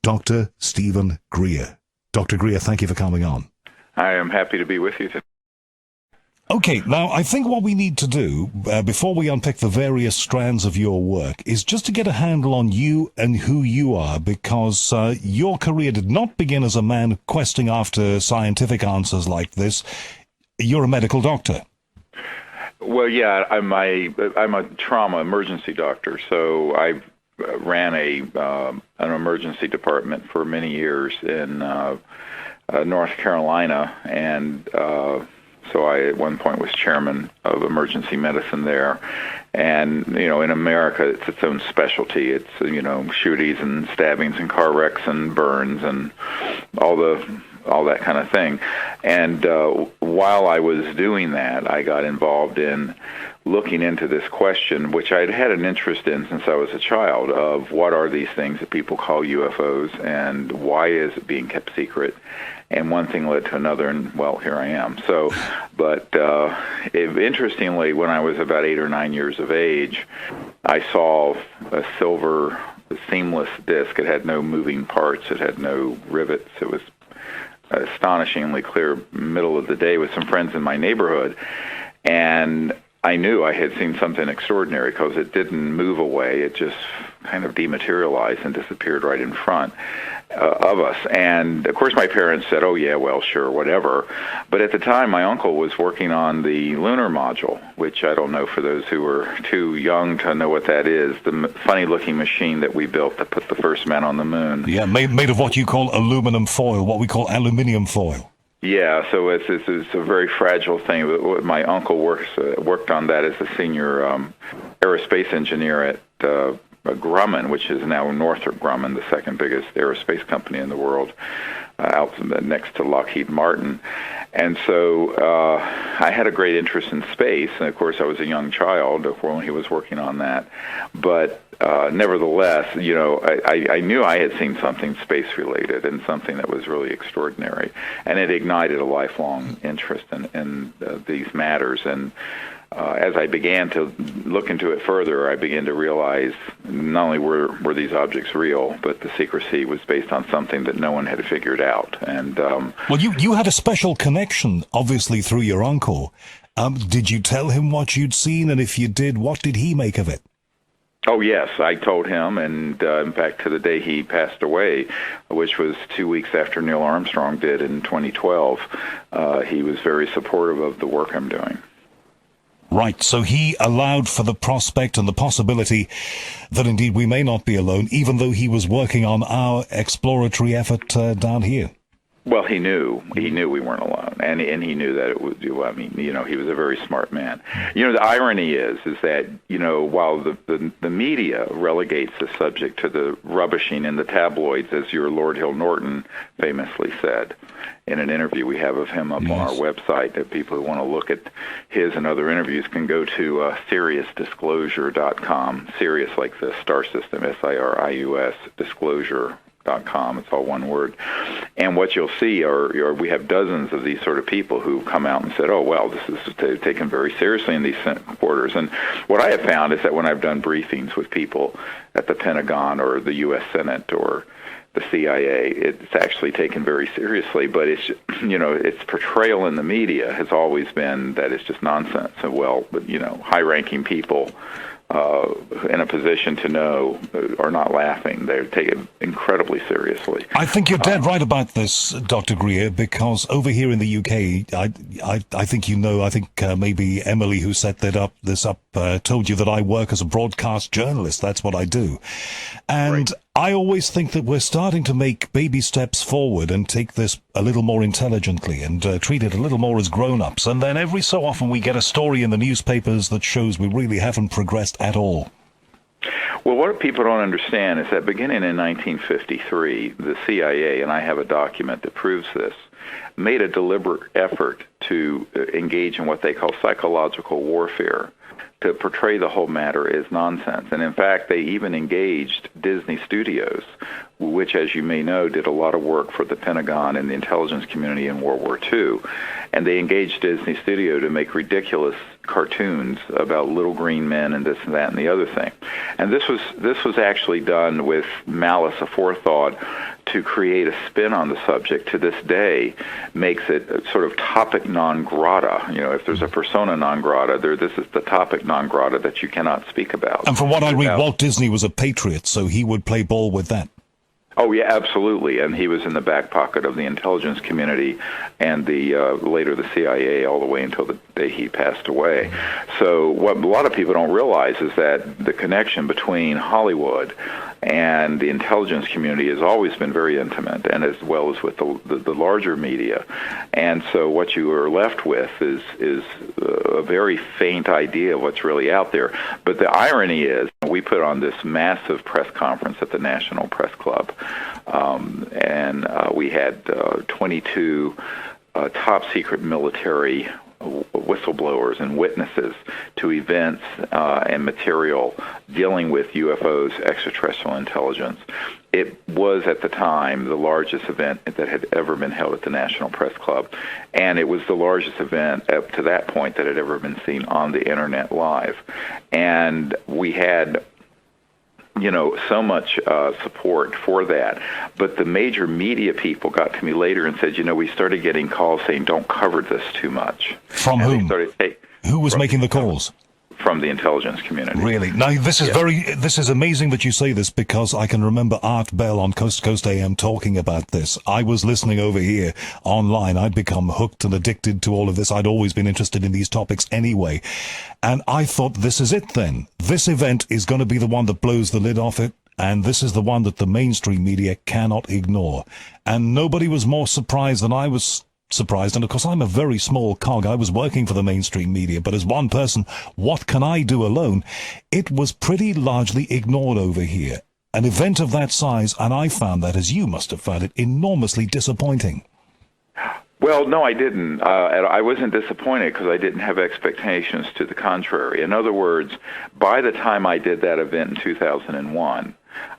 Dr. Stephen Greer. Dr. Greer, thank you for coming on. I am happy to be with you today. Okay, now I think what we need to do, before we unpick the various strands of your work, is just to get a handle on you and who you are, because your career did not begin as a man questing after scientific answers like this. You're a medical doctor. Well, yeah, I'm a trauma emergency doctor, so I ran an emergency department for many years in North Carolina, and so I, at one point, was chairman of emergency medicine there. And, in America, it's its own specialty. It's, shootings and stabbings and car wrecks and burns and all that kind of thing. And while I was doing that, I got involved in looking into this question, which I'd had an interest in since I was a child, of what are these things that people call UFOs and why is it being kept secret? And one thing led to another, and, well, here I am. So, but interestingly, when I was about 8 or 9 years of age, I saw a silver seamless disc. It had no moving parts. It had no rivets. It was astonishingly clear, middle of the day, with some friends in my neighborhood. And I knew I had seen something extraordinary because it didn't move away. It just kind of dematerialized and disappeared right in front of us. And, of course, my parents said, oh, yeah, well, sure, whatever. But at the time, my uncle was working on the lunar module, which I don't know, for those who are too young to know what that is, the funny-looking machine that we built that put the first man on the moon. Yeah, made of what you call aluminum foil, what we call aluminium foil. Yeah, so it's a very fragile thing. My uncle worked on that as a senior aerospace engineer at Grumman, which is now Northrop Grumman, the second biggest aerospace company in the world, out next to Lockheed Martin. And so I had a great interest in space, and of course I was a young child when he was working on that. But nevertheless, I knew I had seen something space-related and something that was really extraordinary, and it ignited a lifelong interest in these matters. And as I began to look into it further, I began to realize not only were these objects real, but the secrecy was based on something that no one had figured out. And well, you had a special connection, obviously, through your uncle. Did you tell him what you'd seen, and if you did, what did he make of it? Oh, yes, I told him, and in fact, to the day he passed away, which was 2 weeks after Neil Armstrong did in 2012, he was very supportive of the work I'm doing. Right, so he allowed for the prospect and the possibility that indeed we may not be alone, even though he was working on our exploratory effort down here. Well, he knew we weren't alone, and he knew that it was. I mean, he was a very smart man. The irony is that while the media relegates the subject to the rubbishing in the tabloids, as your Lord Hill Norton famously said in an interview we have of him up on our website, that people who want to look at his and other interviews can go to SiriusDisclosure.com. Sirius like the star system, SIRIUS, disclosure.com. It's all one word. And what you'll see are we have dozens of these sort of people who come out and said, oh, well, this is taken very seriously in these quarters. And what I have found is that when I've done briefings with people at the Pentagon or the U.S. Senate or the CIA, it's actually taken very seriously, but it's, its portrayal in the media has always been that it's just nonsense. And but high-ranking people in a position to know are not laughing. They take it incredibly seriously. I think you're dead right about this, Dr. Greer, because over here in the UK, I think I think maybe Emily, who set this up, told you that I work as a broadcast journalist. That's what I do. And right. I always think that we're starting to make baby steps forward and take this a little more intelligently and treat it a little more as grown-ups. And then every so often we get a story in the newspapers that shows we really haven't progressed at all. Well, what people don't understand is that beginning in 1953, the CIA, and I have a document that proves this, made a deliberate effort to engage in what they call psychological warfare, to portray the whole matter as nonsense. And in fact, they even engaged Disney Studios, which, as you may know, did a lot of work for the Pentagon and the intelligence community in World War II. And they engaged Disney Studio to make ridiculous cartoons about little green men and this and that and the other thing. And this was actually done with malice aforethought to create a spin on the subject to this day makes it a sort of topic non grata. If there's a persona non grata, this is the topic non grata that you cannot speak about. And from what I read, Walt Disney was a patriot, so he would play ball with that. Oh, yeah, absolutely. And he was in the back pocket of the intelligence community and later the CIA all the way until the day he passed away. So what a lot of people don't realize is that the connection between Hollywood and the intelligence community has always been very intimate, and as well as with the larger media. And so what you are left with is a very faint idea of what's really out there. But the irony is, we put on this massive press conference at the National Press Club, and we had 22 top secret military whistleblowers and witnesses to events and material dealing with UFOs, extraterrestrial intelligence. It was, at the time, the largest event that had ever been held at the National Press Club, and it was the largest event up to that point that had ever been seen on the Internet live. And we had so much support for that. But the major media people got to me later and said, we started getting calls saying, don't cover this too much. From whom? Who was making the calls? From the intelligence community. Really? Now, this is amazing that you say this, because I can remember Art Bell on Coast to Coast AM talking about this. I was listening over here online. I'd become hooked and addicted to all of this. I'd always been interested in these topics anyway. And I thought, this is it then. This event is going to be the one that blows the lid off it. And this is the one that the mainstream media cannot ignore. And nobody was more surprised than I was surprised. And of course, I'm a very small cog. I was working for the mainstream media, but as one person, what can I do alone? It was pretty largely ignored over here. An event of that size, and I found that, as you must have found it, enormously disappointing. Well, no, I didn't. I wasn't disappointed because I didn't have expectations to the contrary. In other words, by the time I did that event in 2001,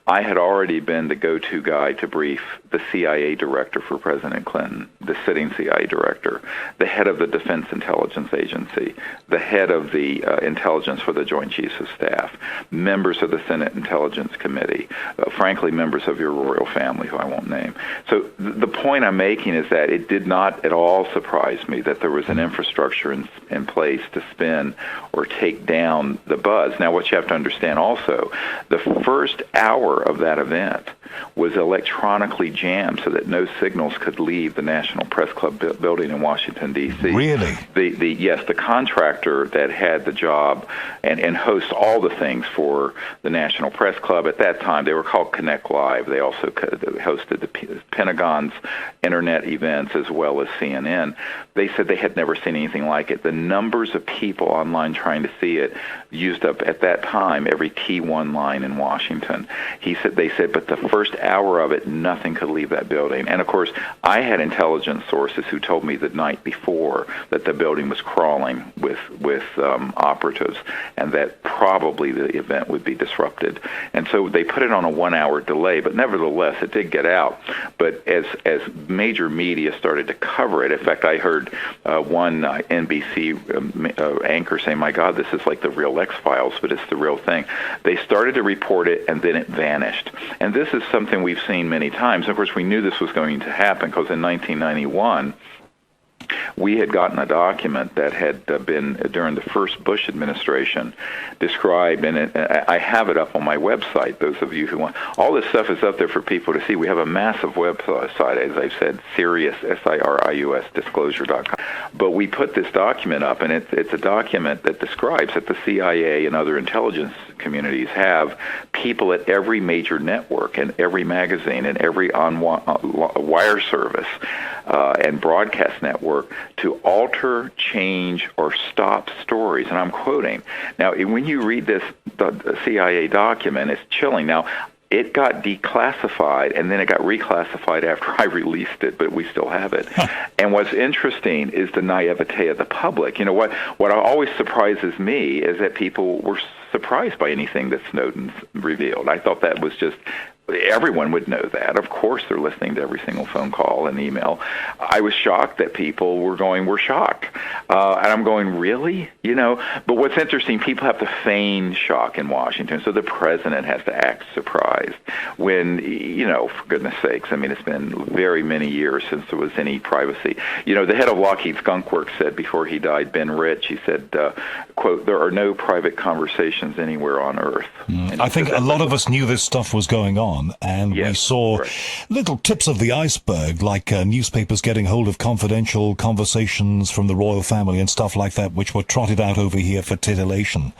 I had already been the go-to guy to brief the CIA director for President Clinton, the sitting CIA director, the head of the Defense Intelligence Agency, the head of the intelligence for the Joint Chiefs of Staff, members of the Senate Intelligence Committee, frankly, members of your royal family, who I won't name. So the point I'm making is that it did not at all surprise me that there was an infrastructure in place to spin or take down the buzz. Now, what you have to understand also, the first hour of that event was electronically jammed so that no signals could leave the National Press Club building in Washington, D.C. Really? Yes, the contractor that had the job and host all the things for the National Press Club at that time, they were called Connect Live. They also hosted the Pentagon's internet events as well as CNN. They said they had never seen anything like it. The numbers of people online trying to see it used up at that time every T1 line in Washington. They said, but the first hour of it, nothing could leave that building. And of course, I had intelligence sources who told me the night before that the building was crawling with operatives, and that probably the event would be disrupted. And so they put it on a 1-hour delay, but nevertheless, it did get out. But as major media started to cover it, in fact, I heard one NBC anchor say, "My God, this is like the real X-Files, but it's the real thing." They started to report it, and then it vanished. And this is something we've seen many times. Of course, we knew this was going to happen because in 1991, we had gotten a document that had been, during the first Bush administration, described, and I have it up on my website, those of you who want. All this stuff is up there for people to see. We have a massive website, as I've said, Sirius, SIRIUS, disclosure.com. But we put this document up, and it's a document that describes that the CIA and other intelligence communities have people at every major network and every magazine and every wire service and broadcast network to alter, change, or stop stories. And I'm quoting. Now, when you read the CIA document, it's chilling. Now, it got declassified, and then it got reclassified after I released it, but we still have it. And what's interesting is the naivete of the public. You know, what always surprises me is that people were surprised by anything that Snowden's revealed. I thought that was just everyone would know that. Of course, they're listening to every single phone call and email. I was shocked that people we're shocked. And I'm going, really? But what's interesting, people have to feign shock in Washington, so the president has to act surprised when, for goodness sakes, it's been very many years since there was any privacy. The head of Lockheed Skunk Works said before he died, Ben Rich, he said, quote, "There are no private conversations anywhere on Earth." I think a lot of us knew this stuff was going on, and we saw little tips of the iceberg, like newspapers getting hold of confidential conversations from the royal family and stuff like that, which were trotted out over here for titillation.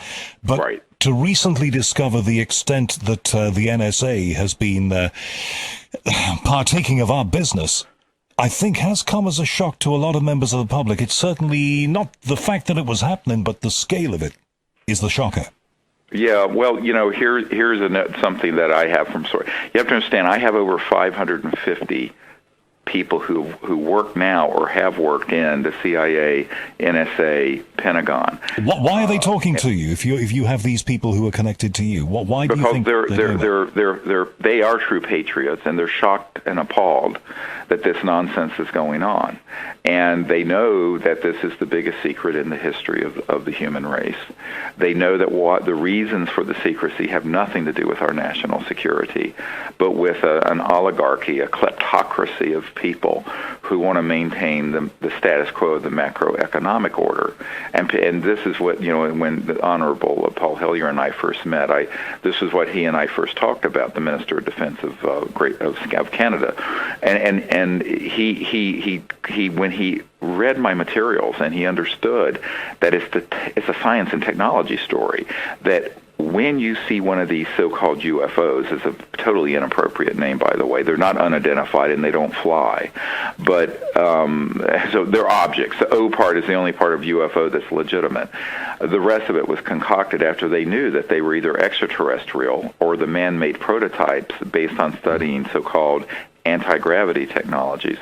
But to recently discover the extent that the NSA has been partaking of our business, I think has come as a shock to a lot of members of the public. It's certainly not the fact that it was happening, but the scale of it is the shocker. Yeah, well, here's something that I have from source. You have to understand, I have over 550 people who work now or have worked in the CIA, NSA, Pentagon. Why are they talking to you? If you have these people who are connected to you, why do you think they are true patriots, and they're shocked and appalled that this nonsense is going on, and they know that this is the biggest secret in the history of the human race. They know that the reasons for the secrecy have nothing to do with our national security, but with an oligarchy, a kleptocracy of people who want to maintain the status quo of the macroeconomic order. And this is what, when the Honorable Paul Hellyer and I first met, this is what he and I first talked about, the Minister of Defense of Canada. And he when he read my materials and he understood that it's a science and technology story, that when you see one of these so-called UFOs, it's a totally inappropriate name, by the way. They're not unidentified and they don't fly. But so they're objects. The O part is the only part of UFO that's legitimate. The rest of it was concocted after they knew that they were either extraterrestrial or the man-made prototypes based on studying so-called anti-gravity technologies.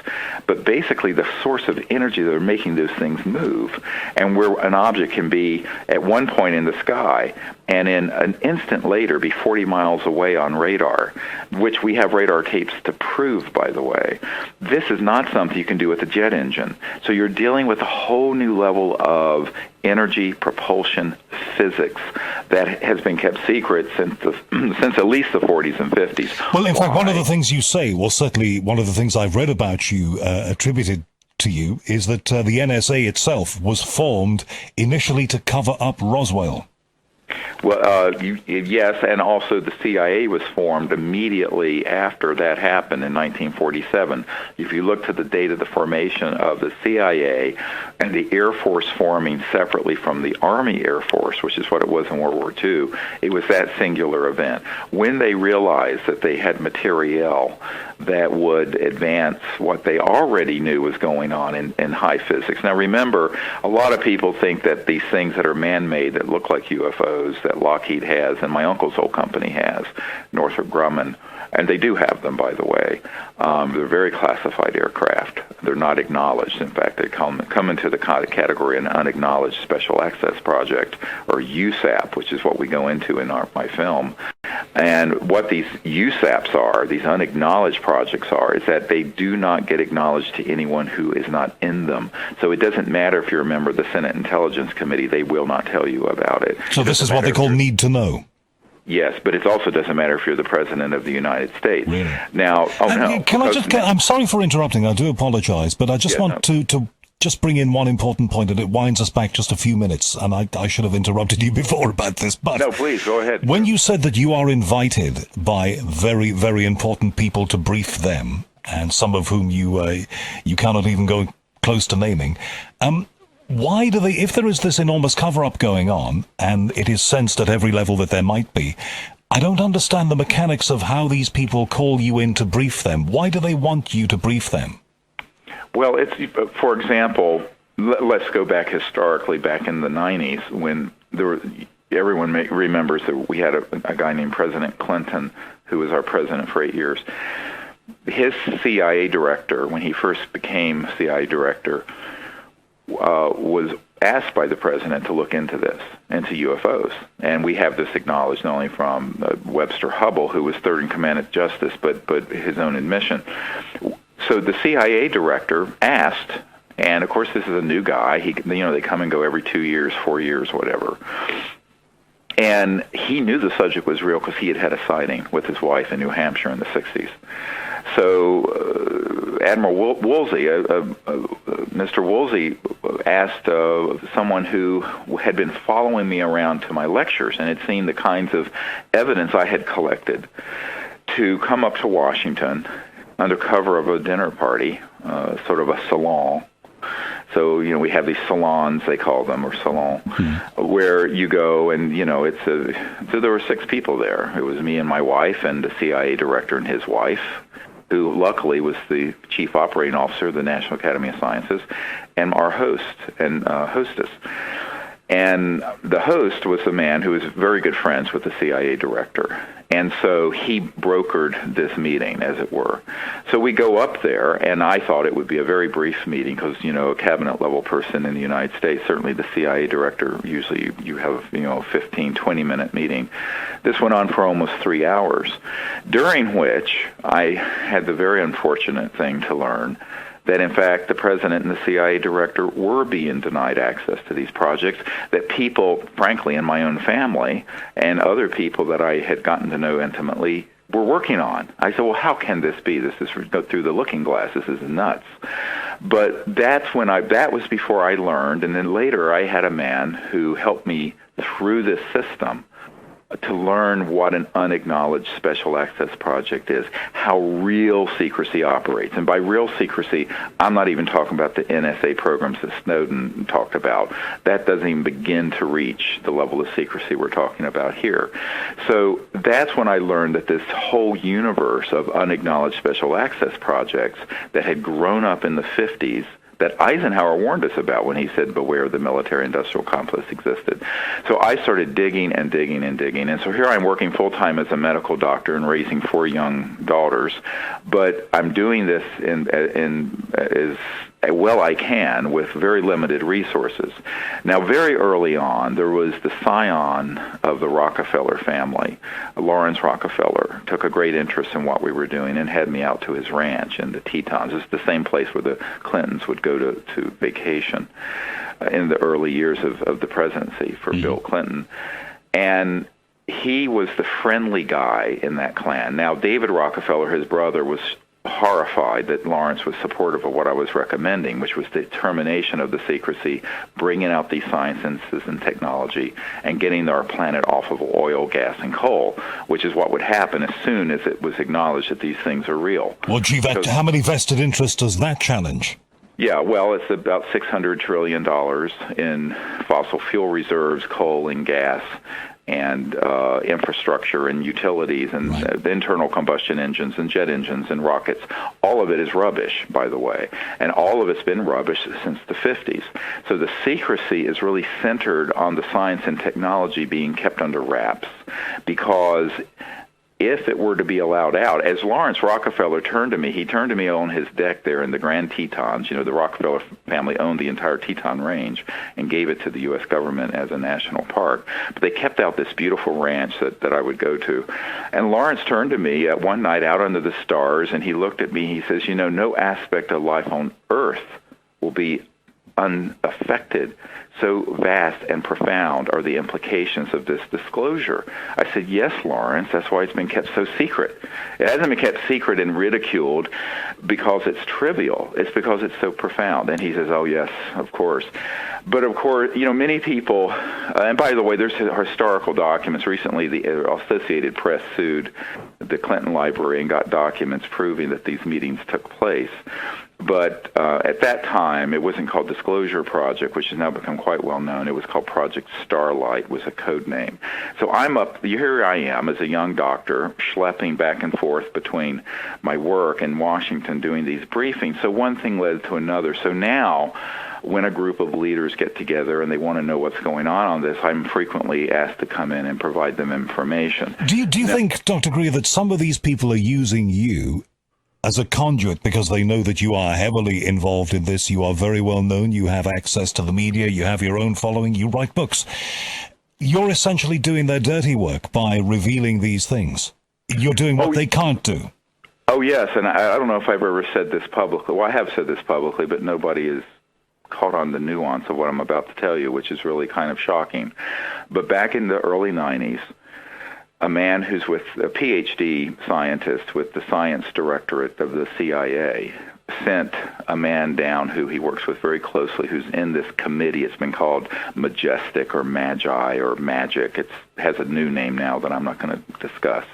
But basically the source of energy that are making those things move, and where an object can be at one point in the sky and in an instant later be 40 miles away on radar, which we have radar tapes to prove, by the way. This is not something you can do with a jet engine. So you're dealing with a whole new level of energy, propulsion, physics that has been kept secret since at least the 40s and 50s. Well, in fact, one of the things you say, well, certainly one of the things I've read about you attributed to you, is that the NSA itself was formed initially to cover up Roswell. Well, yes, and also the CIA was formed immediately after that happened in 1947. If you look to the date of the formation of the CIA and the Air Force forming separately from the Army Air Force, which is what it was in World War II, it was that singular event. When they realized that they had materiel that would advance what they already knew was going on in high physics. Now remember, a lot of people think that these things that are man-made that look like UFOs that Lockheed has and my uncle's old company has, Northrop Grumman, and they do have them, by the way. They're very classified aircraft. They're not acknowledged. In fact, they come into the category of an unacknowledged special access project, or USAP, which is what we go into in my film. And what these USAPs are, these unacknowledged projects are, is that they do not get acknowledged to anyone who is not in them. So it doesn't matter if you're a member of the Senate Intelligence Committee, they will not tell you about it. So this is what they call need to know. Yes, but it also doesn't matter if you're the President of the United States. Really? Now, I'm sorry for interrupting, I do apologize, but I just want to just bring in one important point, and it winds us back just a few minutes, and I should have interrupted you before about this, but... No, please, go ahead. When you said that you are invited by very, very important people to brief them, and some of whom you cannot even go close to naming, why do they, if there is this enormous cover-up going on, and it is sensed at every level that there might be, I don't understand the mechanics of how these people call you in to brief them. Why do they want you to brief them? Well, it's, for example, let's go back historically, back in the 90s, when everyone remembers that we had a guy named President Clinton, who was our president for 8 years. His CIA director, when he first became CIA director, was asked by the president to look into this, into UFOs. And we have this acknowledged not only from Webster Hubbell, who was third in command at Justice, but his own admission. So the CIA director asked, and of course this is a new guy. They come and go every 2 years, 4 years, whatever. And he knew the subject was real because he had had a sighting with his wife in New Hampshire in the 60s. So Admiral Woolsey, Mr. Woolsey asked someone who had been following me around to my lectures and had seen the kinds of evidence I had collected to come up to Washington under cover of a dinner party, sort of a salon. So, we have these salons, they call them, or salon, where you go and, so there were 6 people there. It was me and my wife and the CIA director and his wife, who luckily was the chief operating officer of the National Academy of Sciences, and our host and hostess. And the host was a man who was very good friends with the CIA director. And so he brokered this meeting, as it were. So we go up there, and I thought it would be a very brief meeting because, a cabinet-level person in the United States, certainly the CIA director, usually you have, a 15, 20-minute meeting. This went on for almost 3 hours, during which I had the very unfortunate thing to learn that, in fact, the president and the CIA director were being denied access to these projects, that people, frankly, in my own family and other people that I had gotten to know intimately were working on. I said, well, how can this be? This is through the looking glass. This is nuts. But that was before I learned, and then later I had a man who helped me through this system to learn what an unacknowledged special access project is, how real secrecy operates. And by real secrecy, I'm not even talking about the NSA programs that Snowden talked about. That doesn't even begin to reach the level of secrecy we're talking about here. So that's when I learned that this whole universe of unacknowledged special access projects that had grown up in the 50s, that Eisenhower warned us about when he said, beware, the military-industrial complex existed. So I started digging and digging and digging. And so here I'm working full-time as a medical doctor and raising 4 young daughters. But I'm doing this as well I can with very limited resources. Now, very early on, there was the scion of the Rockefeller family, Lawrence Rockefeller, took a great interest in what we were doing and had me out to his ranch in the Tetons. It's the same place where the Clintons would go to vacation in the early years of the presidency for Bill Clinton. And he was the friendly guy in that clan. Now, David Rockefeller, his brother, was horrified that Lawrence was supportive of what I was recommending, which was the termination of the secrecy, bringing out these sciences and technology, and getting our planet off of oil, gas, and coal, which is what would happen as soon as it was acknowledged that these things are real. Well, gee, how many vested interests does that challenge? Yeah, well, it's about $600 trillion in fossil fuel reserves, coal and gas, and infrastructure and utilities and internal combustion engines and jet engines and rockets. All of it is rubbish, by the way, and all of it's been rubbish since the 50s. So the secrecy is really centered on the science and technology being kept under wraps, because if it were to be allowed out, as Lawrence Rockefeller turned to me, he turned to me on his deck there in the Grand Tetons. The Rockefeller family owned the entire Teton Range and gave it to the U.S. government as a national park. But they kept out this beautiful ranch that I would go to. And Lawrence turned to me one night out under the stars, and he looked at me. He says, no aspect of life on Earth will be unaffected. So vast and profound are the implications of this disclosure. I said, yes, Lawrence, that's why it's been kept so secret. It hasn't been kept secret and ridiculed because it's trivial. It's because it's so profound. And he says, oh, yes, of course. But, of course, many people, and by the way, there's historical documents. Recently, the Associated Press sued the Clinton Library and got documents proving that these meetings took place. But at that time, it wasn't called Disclosure Project, which has now become quite well known. It was called Project Starlight, was a code name. So here I am as a young doctor, schlepping back and forth between my work in Washington doing these briefings. So one thing led to another. So now, when a group of leaders get together and they want to know what's going on this, I'm frequently asked to come in and provide them information. Do you think, Dr. Greer, that some of these people are using you as a conduit, because they know that you are heavily involved in this. You are very well known. You have access to the media. You have your own following. You write books. You're essentially doing their dirty work by revealing these things. You're doing what they can't do. Oh, yes, and I don't know if I've ever said this publicly. Well, I have said this publicly, but nobody is caught on the nuance of what I'm about to tell you, which is really kind of shocking. But back in the early 90s, a man who's with a PhD scientist with the science directorate of the CIA sent a man down who he works with very closely, who's in this committee. It's been called Majestic or Magi or Magic. It has a new name now that I'm not going to discuss,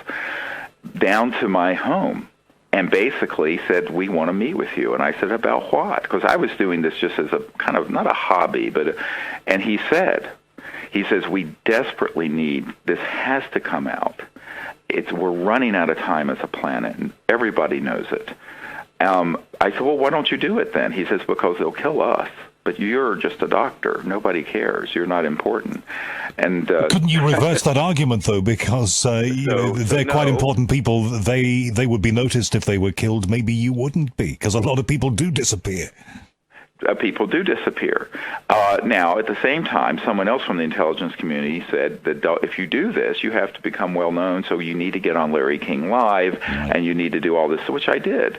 down to my home. And basically said, we want to meet with you. And I said, about what? Because I was doing this just as a kind of, not a hobby, but, and he says, we desperately need, this has to come out. We're running out of time as a planet, and everybody knows it. I said, well, why don't you do it then? He says, because they'll kill us. But you're just a doctor. Nobody cares. You're not important. And couldn't you reverse that argument, though? Because they're quite important people. They would be noticed if they were killed. Maybe you wouldn't be, because a lot of people do disappear. People do disappear. Now, at the same time, someone else from the intelligence community said that if you do this, you have to become well-known, so you need to get on Larry King Live, and you need to do all this, which I did.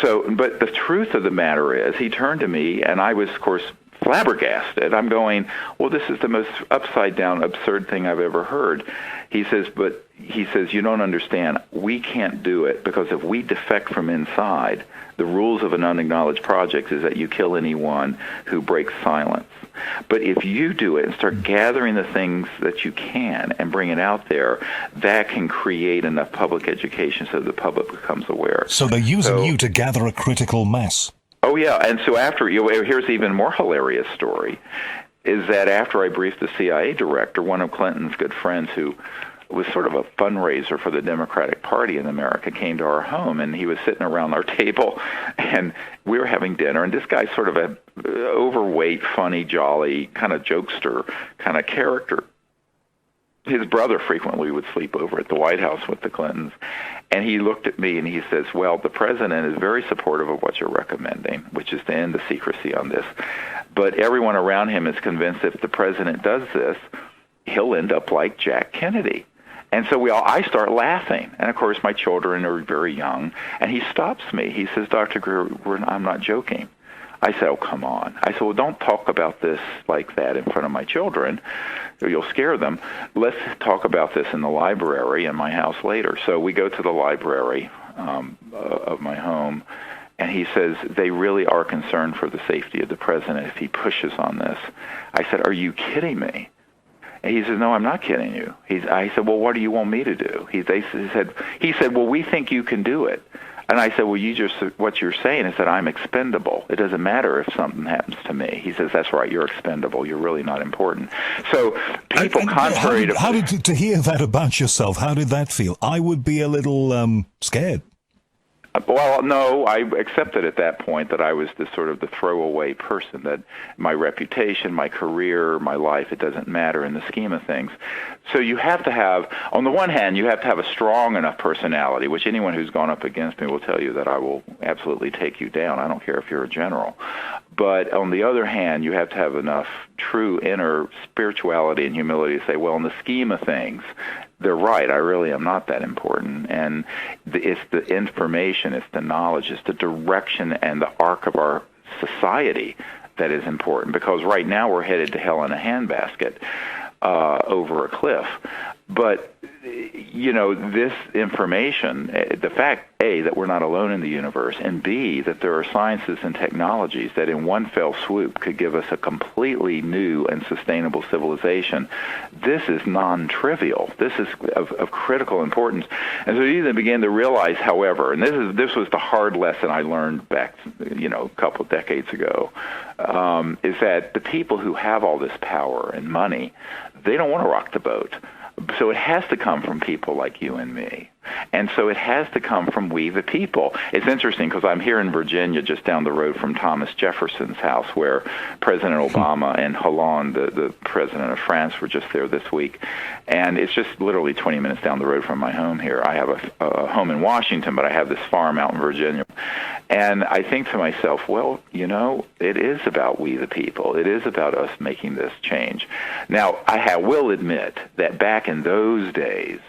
But the truth of the matter is, he turned to me, and I was, of course, flabbergasted. I'm going, well, this is the most upside-down, absurd thing I've ever heard. He says, you don't understand. We can't do it, because if we defect from inside, the rules of an unacknowledged project is that you kill anyone who breaks silence. But if you do it and start gathering the things that you can and bring it out there, that can create enough public education so the public becomes aware. So they're using you to gather a critical mass. Oh, yeah. And so here's even more hilarious story, is that after I briefed the CIA director, one of Clinton's good friends who was sort of a fundraiser for the Democratic Party in America, came to our home, and he was sitting around our table, and we were having dinner, and this guy's sort of an overweight, funny, jolly, kind of jokester kind of character. His brother frequently would sleep over at the White House with the Clintons, and he looked at me and he says, well, the president is very supportive of what you're recommending, which is to end the secrecy on this, but everyone around him is convinced if the president does this, he'll end up like Jack Kennedy. And so I start laughing. And, of course, my children are very young. And he stops me. He says, Dr. Greer, I'm not joking. I said, oh, come on. I said, well, don't talk about this like that in front of my children, or you'll scare them. Let's talk about this in the library in my house later. So we go to the library of my home, and he says, they really are concerned for the safety of the president if he pushes on this. I said, are you kidding me? And he says, no, I'm not kidding you. I said, well, what do you want me to do? He said, well, we think you can do it. And I said, well, what you're saying is that I'm expendable. It doesn't matter if something happens to me. He says, that's right, you're expendable. You're really not important. So people, contrary to... How did to hear that about yourself, how did that feel? I would be a little scared. Well, no, I accepted at that point that I was the throwaway person, that my reputation, my career, my life, it doesn't matter in the scheme of things. So you have to have, on the one hand, you have to have a strong enough personality, which anyone who's gone up against me will tell you that I will absolutely take you down. I don't care if you're a general. But on the other hand, you have to have enough true inner spirituality and humility to say, well, in the scheme of things, they're right. I really am not that important. And it's the information, it's the knowledge, it's the direction and the arc of our society that is important. Because right now we're headed to hell in a handbasket over a cliff. But, this information, the fact, A, that we're not alone in the universe, and B, that there are sciences and technologies that in one fell swoop could give us a completely new and sustainable civilization, this is non-trivial. This is of critical importance. And so you then begin to realize, however, and this was the hard lesson I learned back, a couple of decades ago, is that the people who have all this power and money, they don't want to rock the boat. So it has to come from people like you and me. And so it has to come from we the people. It's interesting because I'm here in Virginia, just down the road from Thomas Jefferson's house, where President Obama and Hollande, the president of France, were just there this week. And it's just literally 20 minutes down the road from my home here. I have a home in Washington, but I have this farm out in Virginia. And I think to myself, well, it is about we the people. It is about us making this change. Now, I will admit that back in those days,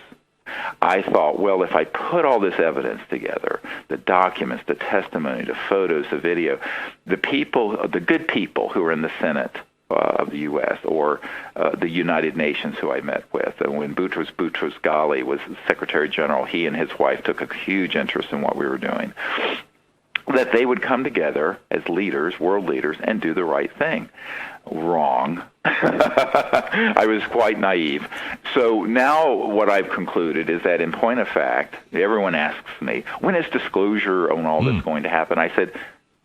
I thought, well, if I put all this evidence together, the documents, the testimony, the photos, the video, the good people who are in the Senate of the U.S. or the United Nations who I met with, and when Boutros Ghali was Secretary General, he and his wife took a huge interest in what we were doing, that they would come together as leaders, world leaders, and do the right thing. Wrong. I was quite naive. So now what I've concluded is that in point of fact, everyone asks me, when is disclosure on all this going to happen? I said,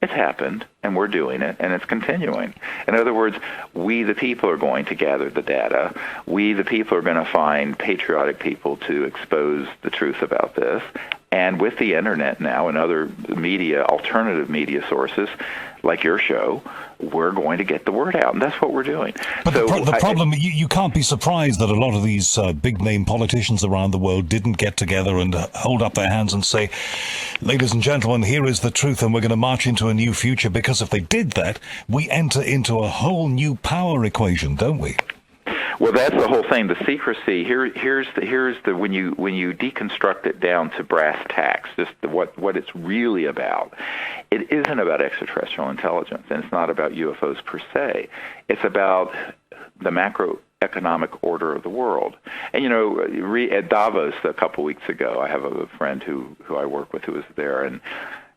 it's happened, and we're doing it, and it's continuing. In other words, we the people are going to gather the data. We the people are going to find patriotic people to expose the truth about this. And with the internet now and other media, alternative media sources, like your show, we're going to get the word out, and that's what we're doing. But so the problem, you can't be surprised that a lot of these big-name politicians around the world didn't get together and hold up their hands and say, ladies and gentlemen, here is the truth, and we're going to march into a new future, because if they did that, we enter into a whole new power equation, don't we? Well, that's the whole thing. The secrecy. Here's the when you deconstruct it down to brass tacks, just what it's really about. It isn't about extraterrestrial intelligence, and it's not about UFOs per se. It's about the macroeconomic order of the world. And at Davos a couple weeks ago, I have a friend who I work with who was there,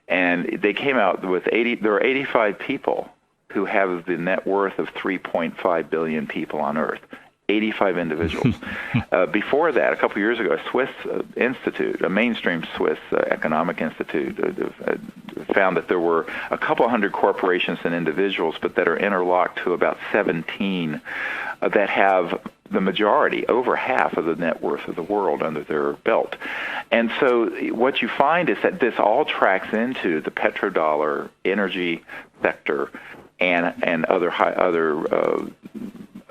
and they came out with 80. There are 85 people who have the net worth of 3.5 billion people on Earth. 85 individuals. Before that, a couple of years ago, a Swiss institute, a mainstream Swiss economic institute, found that there were a couple hundred corporations and individuals, but that are interlocked to about 17 that have the majority, over half of the net worth of the world under their belt. And so what you find is that this all tracks into the petrodollar energy sector and other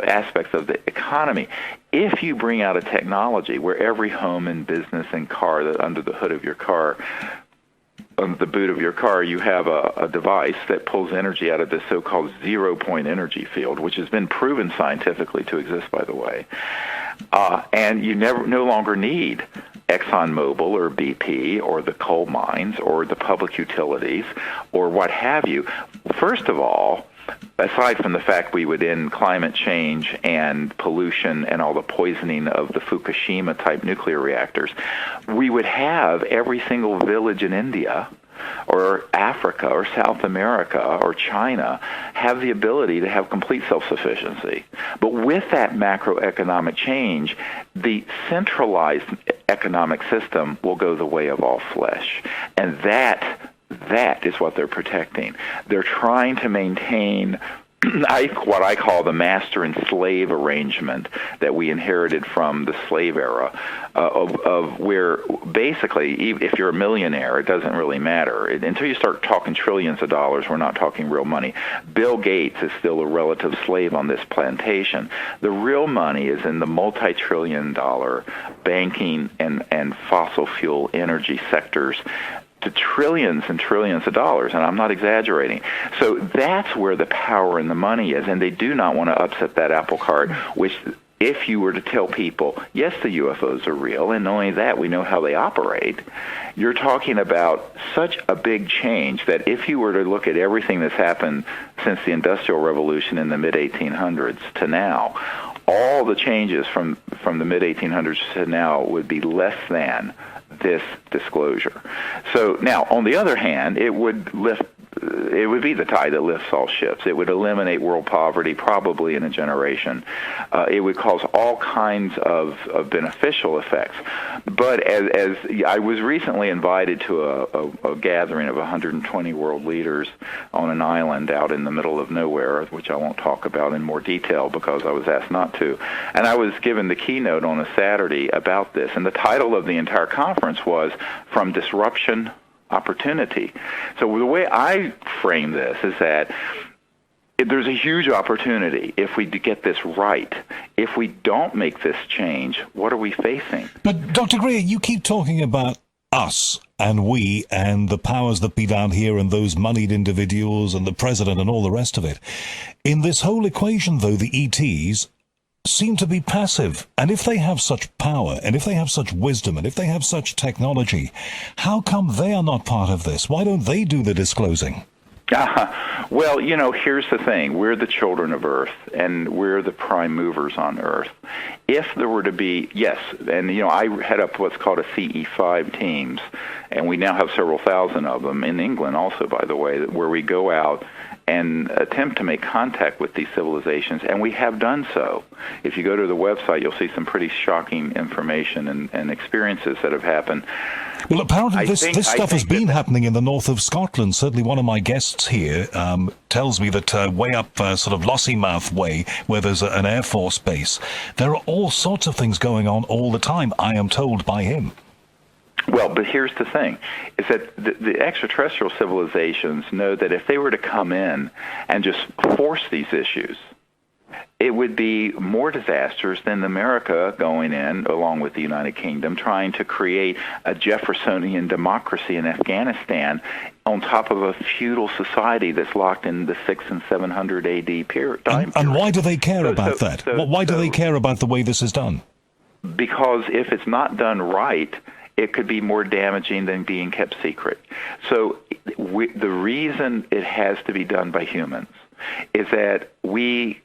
aspects of the economy. If you bring out a technology where every home and business and car, that under the hood of your car, under the boot of your car, you have a device that pulls energy out of this so-called zero-point energy field, which has been proven scientifically to exist, by the way, and you no longer need ExxonMobil or BP or the coal mines or the public utilities or what have you. First of all, aside from the fact we would end climate change and pollution and all the poisoning of the Fukushima-type nuclear reactors, we would have every single village in India or Africa or South America or China have the ability to have complete self-sufficiency. But with that macroeconomic change, the centralized economic system will go the way of all flesh. And that is what they're protecting. They're trying to maintain what I call the master and slave arrangement that we inherited from the slave era, of where basically, if you're a millionaire, it doesn't really matter. Until you start talking trillions of dollars, we're not talking real money. Bill Gates is still a relative slave on this plantation. The real money is in the multi-trillion-dollar banking and fossil fuel energy sectors, to trillions and trillions of dollars, and I'm not exaggerating. So that's where the power and the money is, and they do not want to upset that apple cart, which if you were to tell people, yes, the UFOs are real, and not only that, we know how they operate, you're talking about such a big change that if you were to look at everything that's happened since the Industrial Revolution in the mid-1800s to now, all the changes from the mid-1800s to now would be less than this disclosure. So now, on the other hand, it would lift it would be the tide that lifts all ships. It would eliminate world poverty probably in a generation. It would cause all kinds of beneficial effects. But as I was recently invited to a gathering of 120 world leaders on an island out in the middle of nowhere, which I won't talk about in more detail because I was asked not to. And I was given the keynote on a Saturday about this. And the title of the entire conference was From Disruption Opportunity. So the way I frame this is that there's a huge opportunity if we get this right. If we don't make this change, what are we facing? But Dr. Greer, you keep talking about us and we and the powers that be down here and those moneyed individuals and the president and all the rest of it. In this whole equation, though, the ETs seem to be passive. And if they have such power, and if they have such wisdom, and if they have such technology, how come they are not part of this? Why don't they do the disclosing? Well, here's the thing. We're the children of Earth, and we're the prime movers on Earth. If there were to be, yes, and, I head up what's called a CE5 teams, and we now have several thousand of them in England also, by the way, where we go out and attempt to make contact with these civilizations, and we have done so. If you go to the website, you'll see some pretty shocking information and experiences that have happened. Well, apparently this stuff has been happening in the north of Scotland. Certainly one of my guests here tells me that way up sort of Lossiemouth way, where there's an Air Force base, there are all sorts of things going on all the time, I am told by him. Well, but here's the thing, is that the extraterrestrial civilizations know that if they were to come in and just force these issues, it would be more disastrous than America going in, along with the United Kingdom, trying to create a Jeffersonian democracy in Afghanistan on top of a feudal society that's locked in the 600 and 700 AD period. And why do they care about that? Why do they care about the way this is done? Because if it's not done right, it could be more damaging than being kept secret. So the reason it has to be done by humans is that we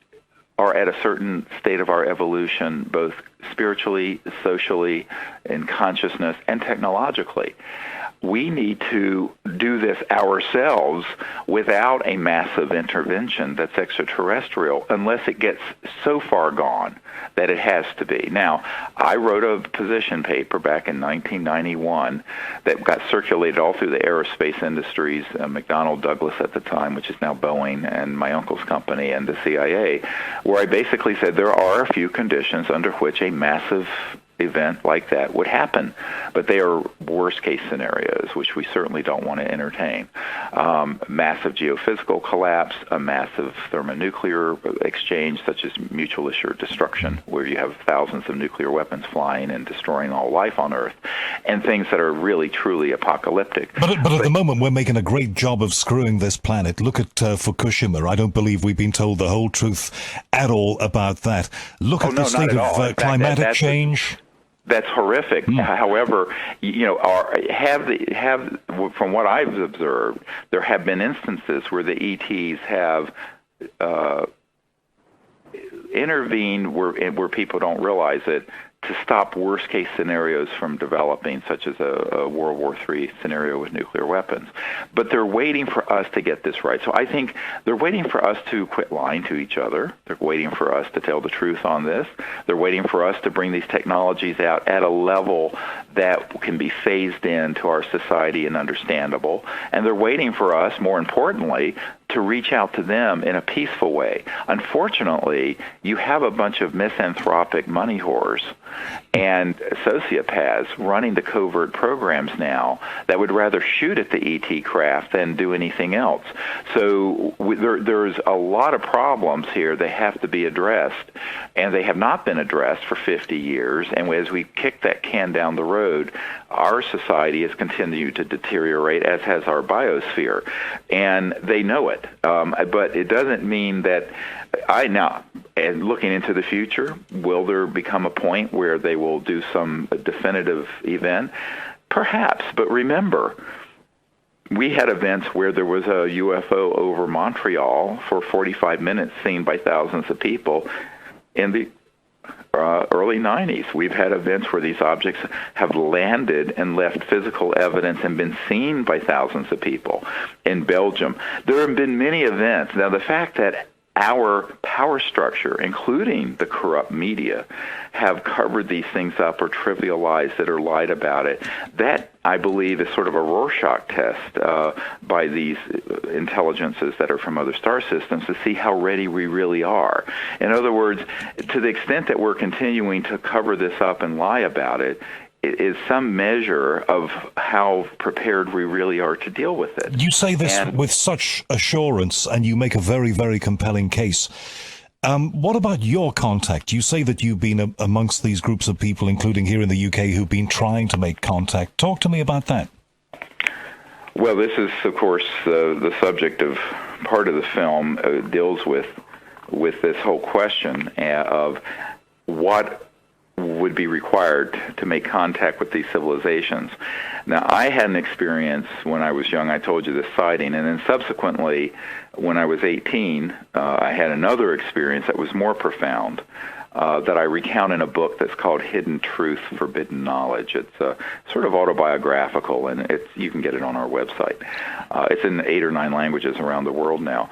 are at a certain state of our evolution, both spiritually, socially, in consciousness, and technologically. We need to do this ourselves without a massive intervention that's extraterrestrial, unless it gets so far gone that it has to be. Now, I wrote a position paper back in 1991 that got circulated all through the aerospace industries, McDonnell Douglas at the time, which is now Boeing, and my uncle's company, and the CIA, where I basically said there are a few conditions under which a massive event like that would happen, but they are worst-case scenarios, which we certainly don't want to entertain. Massive geophysical collapse, a massive thermonuclear exchange, such as mutual assured destruction, where you have thousands of nuclear weapons flying and destroying all life on Earth, and things that are really, truly apocalyptic. But at the moment, we're making a great job of screwing this planet. Look at Fukushima. I don't believe we've been told the whole truth at all about that. Look at the state of climatic change. That's horrific. However, from what I've observed, there have been instances where the ETs have intervened where people don't realize it, to stop worst-case scenarios from developing, such as a World War III scenario with nuclear weapons. But they're waiting for us to get this right. So I think they're waiting for us to quit lying to each other. They're waiting for us to tell the truth on this. They're waiting for us to bring these technologies out at a level that can be phased into our society and understandable. And they're waiting for us, more importantly, to reach out to them in a peaceful way. Unfortunately, you have a bunch of misanthropic money whores and sociopaths running the covert programs now that would rather shoot at the ET craft than do anything else. So there's a lot of problems here that have to be addressed, and they have not been addressed for 50 years. And as we kick that can down the road, our society has continued to deteriorate, as has our biosphere, and they know it. But it doesn't mean that and looking into the future, will there become a point where they will do some definitive event? Perhaps, but remember, we had events where there was a UFO over Montreal for 45 minutes seen by thousands of people in the early 90s. We've had events where these objects have landed and left physical evidence and been seen by thousands of people in Belgium. There have been many events. Now, the fact that our power structure, including the corrupt media, have covered these things up or trivialized it or lied about it, that, I believe, is sort of a Rorschach test by these intelligences that are from other star systems to see how ready we really are. In other words, to the extent that we're continuing to cover this up and lie about it, is some measure of how prepared we really are to deal with it. You say this with such assurance, and you make a very, very compelling case. What about your contact? You say that you've been amongst these groups of people, including here in the UK, who've been trying to make contact. Talk to me about that. Well, this is, of course, the subject of part of the film deals with this whole question of what would be required to make contact with these civilizations. Now, I had an experience when I was young. I told you this sighting, and then subsequently, when I was 18, I had another experience that was more profound that I recount in a book that's called Hidden Truth, Forbidden Knowledge. It's sort of autobiographical, and you can get it on our website. It's in 8 or 9 languages around the world now.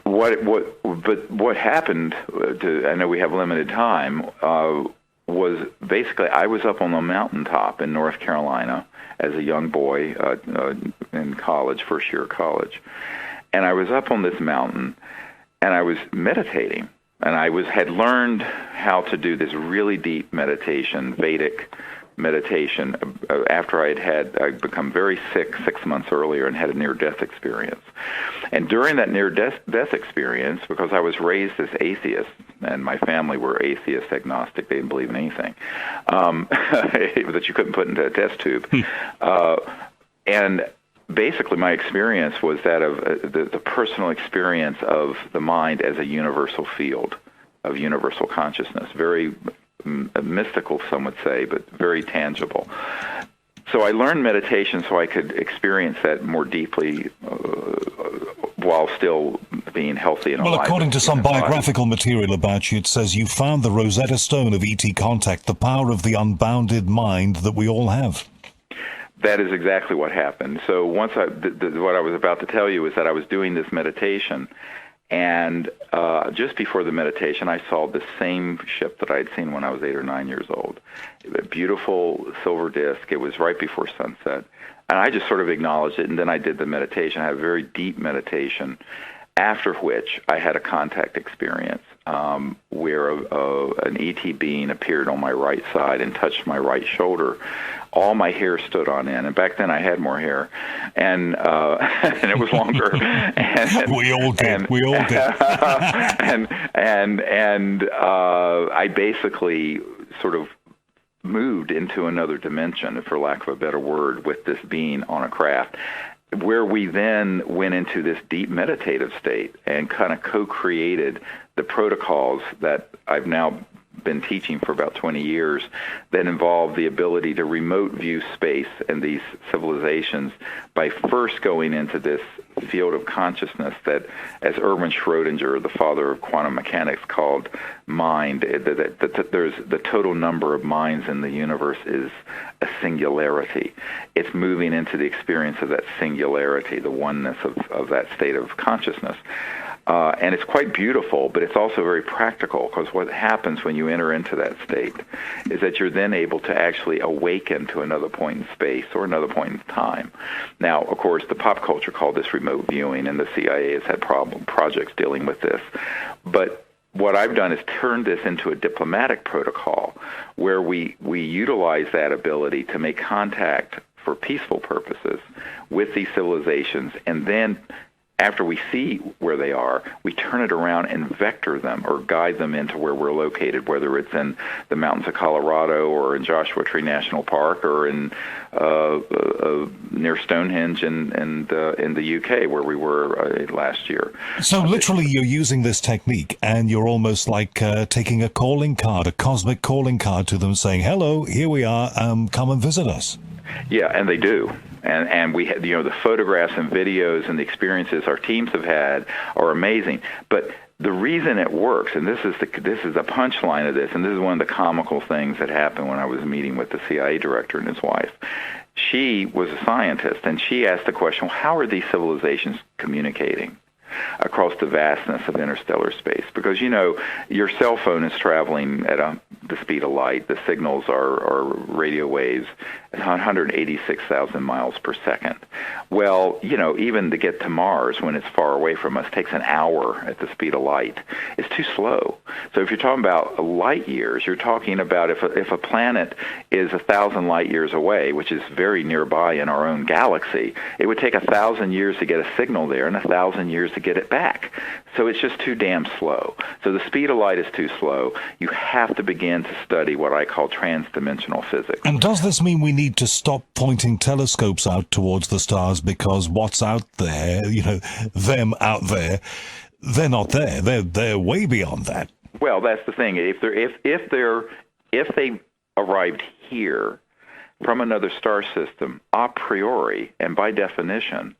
But what happened, I know we have limited time, was basically I was up on the mountaintop in North Carolina as a young boy in college, first year of college. And I was up on this mountain, and I was meditating. And I had learned how to do this really deep meditation, Vedic meditation, after I'd become very sick 6 months earlier and had a near-death experience. And during that near-death experience, because I was raised as atheist, and my family were atheist, agnostic, they didn't believe in anything, that you couldn't put into a test tube. And basically my experience was that of the personal experience of the mind as a universal field of universal consciousness, very mystical, some would say, but very tangible. So I learned meditation so I could experience that more deeply while still being healthy and alive. Well, according to some biographical material about you, it says you found the Rosetta Stone of ET contact, the power of the unbounded mind that we all have. That is exactly what happened. So once what I was about to tell you is that I was doing this meditation, and just before the meditation, I saw the same ship that I'd seen when I was 8 or 9 years old. A beautiful silver disc. It was right before sunset. And I just sort of acknowledged it, and then I did the meditation. I had a very deep meditation, after which I had a contact experience where an ET being appeared on my right side and touched my right shoulder. All my hair stood on end, and back then I had more hair, and and it was longer. And, we all did. We all did. and I basically sort of moved into another dimension, for lack of a better word, with this being on a craft, where we then went into this deep meditative state and kind of co-created the protocols that I've now been teaching for about 20 years that involve the ability to remote view space and these civilizations by first going into this field of consciousness that, as Erwin Schrödinger, the father of quantum mechanics, called mind, that there's the total number of minds in the universe is a singularity. It's moving into the experience of that singularity, the oneness of that state of consciousness. And it's quite beautiful, but it's also very practical, because what happens when you enter into that state is that you're then able to actually awaken to another point in space or another point in time. Now, of course, the pop culture called this remote viewing, and the CIA has had projects dealing with this. But what I've done is turn this into a diplomatic protocol where we utilize that ability to make contact for peaceful purposes with these civilizations, and then after we see where they are, we turn it around and vector them or guide them into where we're located, whether it's in the mountains of Colorado or in Joshua Tree National Park or in near Stonehenge in the UK, where we were last year. So literally you're using this technique, and you're almost like taking a calling card, a cosmic calling card to them, saying, hello, here we are, come and visit us. Yeah, and they do. And we had, the photographs and videos and the experiences our teams have had are amazing. But the reason it works, and this is the punchline of this, and this is one of the comical things that happened when I was meeting with the CIA director and his wife. She was a scientist, and she asked the question, well, how are these civilizations communicating across the vastness of interstellar space? Because, your cell phone is traveling at the speed of light. The signals are radio waves at 186,000 miles per second. Well, even to get to Mars when it's far away from us takes an hour at the speed of light. It's too slow. So if you're talking about light years, you're talking about if a planet is 1,000 light years away, which is very nearby in our own galaxy, it would take 1,000 years to get a signal there and 1,000 years to get it back. So it's just too damn slow. So the speed of light is too slow. You have to begin to study what I call transdimensional physics. And does this mean we need to stop pointing telescopes out towards the stars because what's out there, them out there, they're not there. They're way beyond that. Well, that's the thing. If they arrived here from another star system a priori and by definition,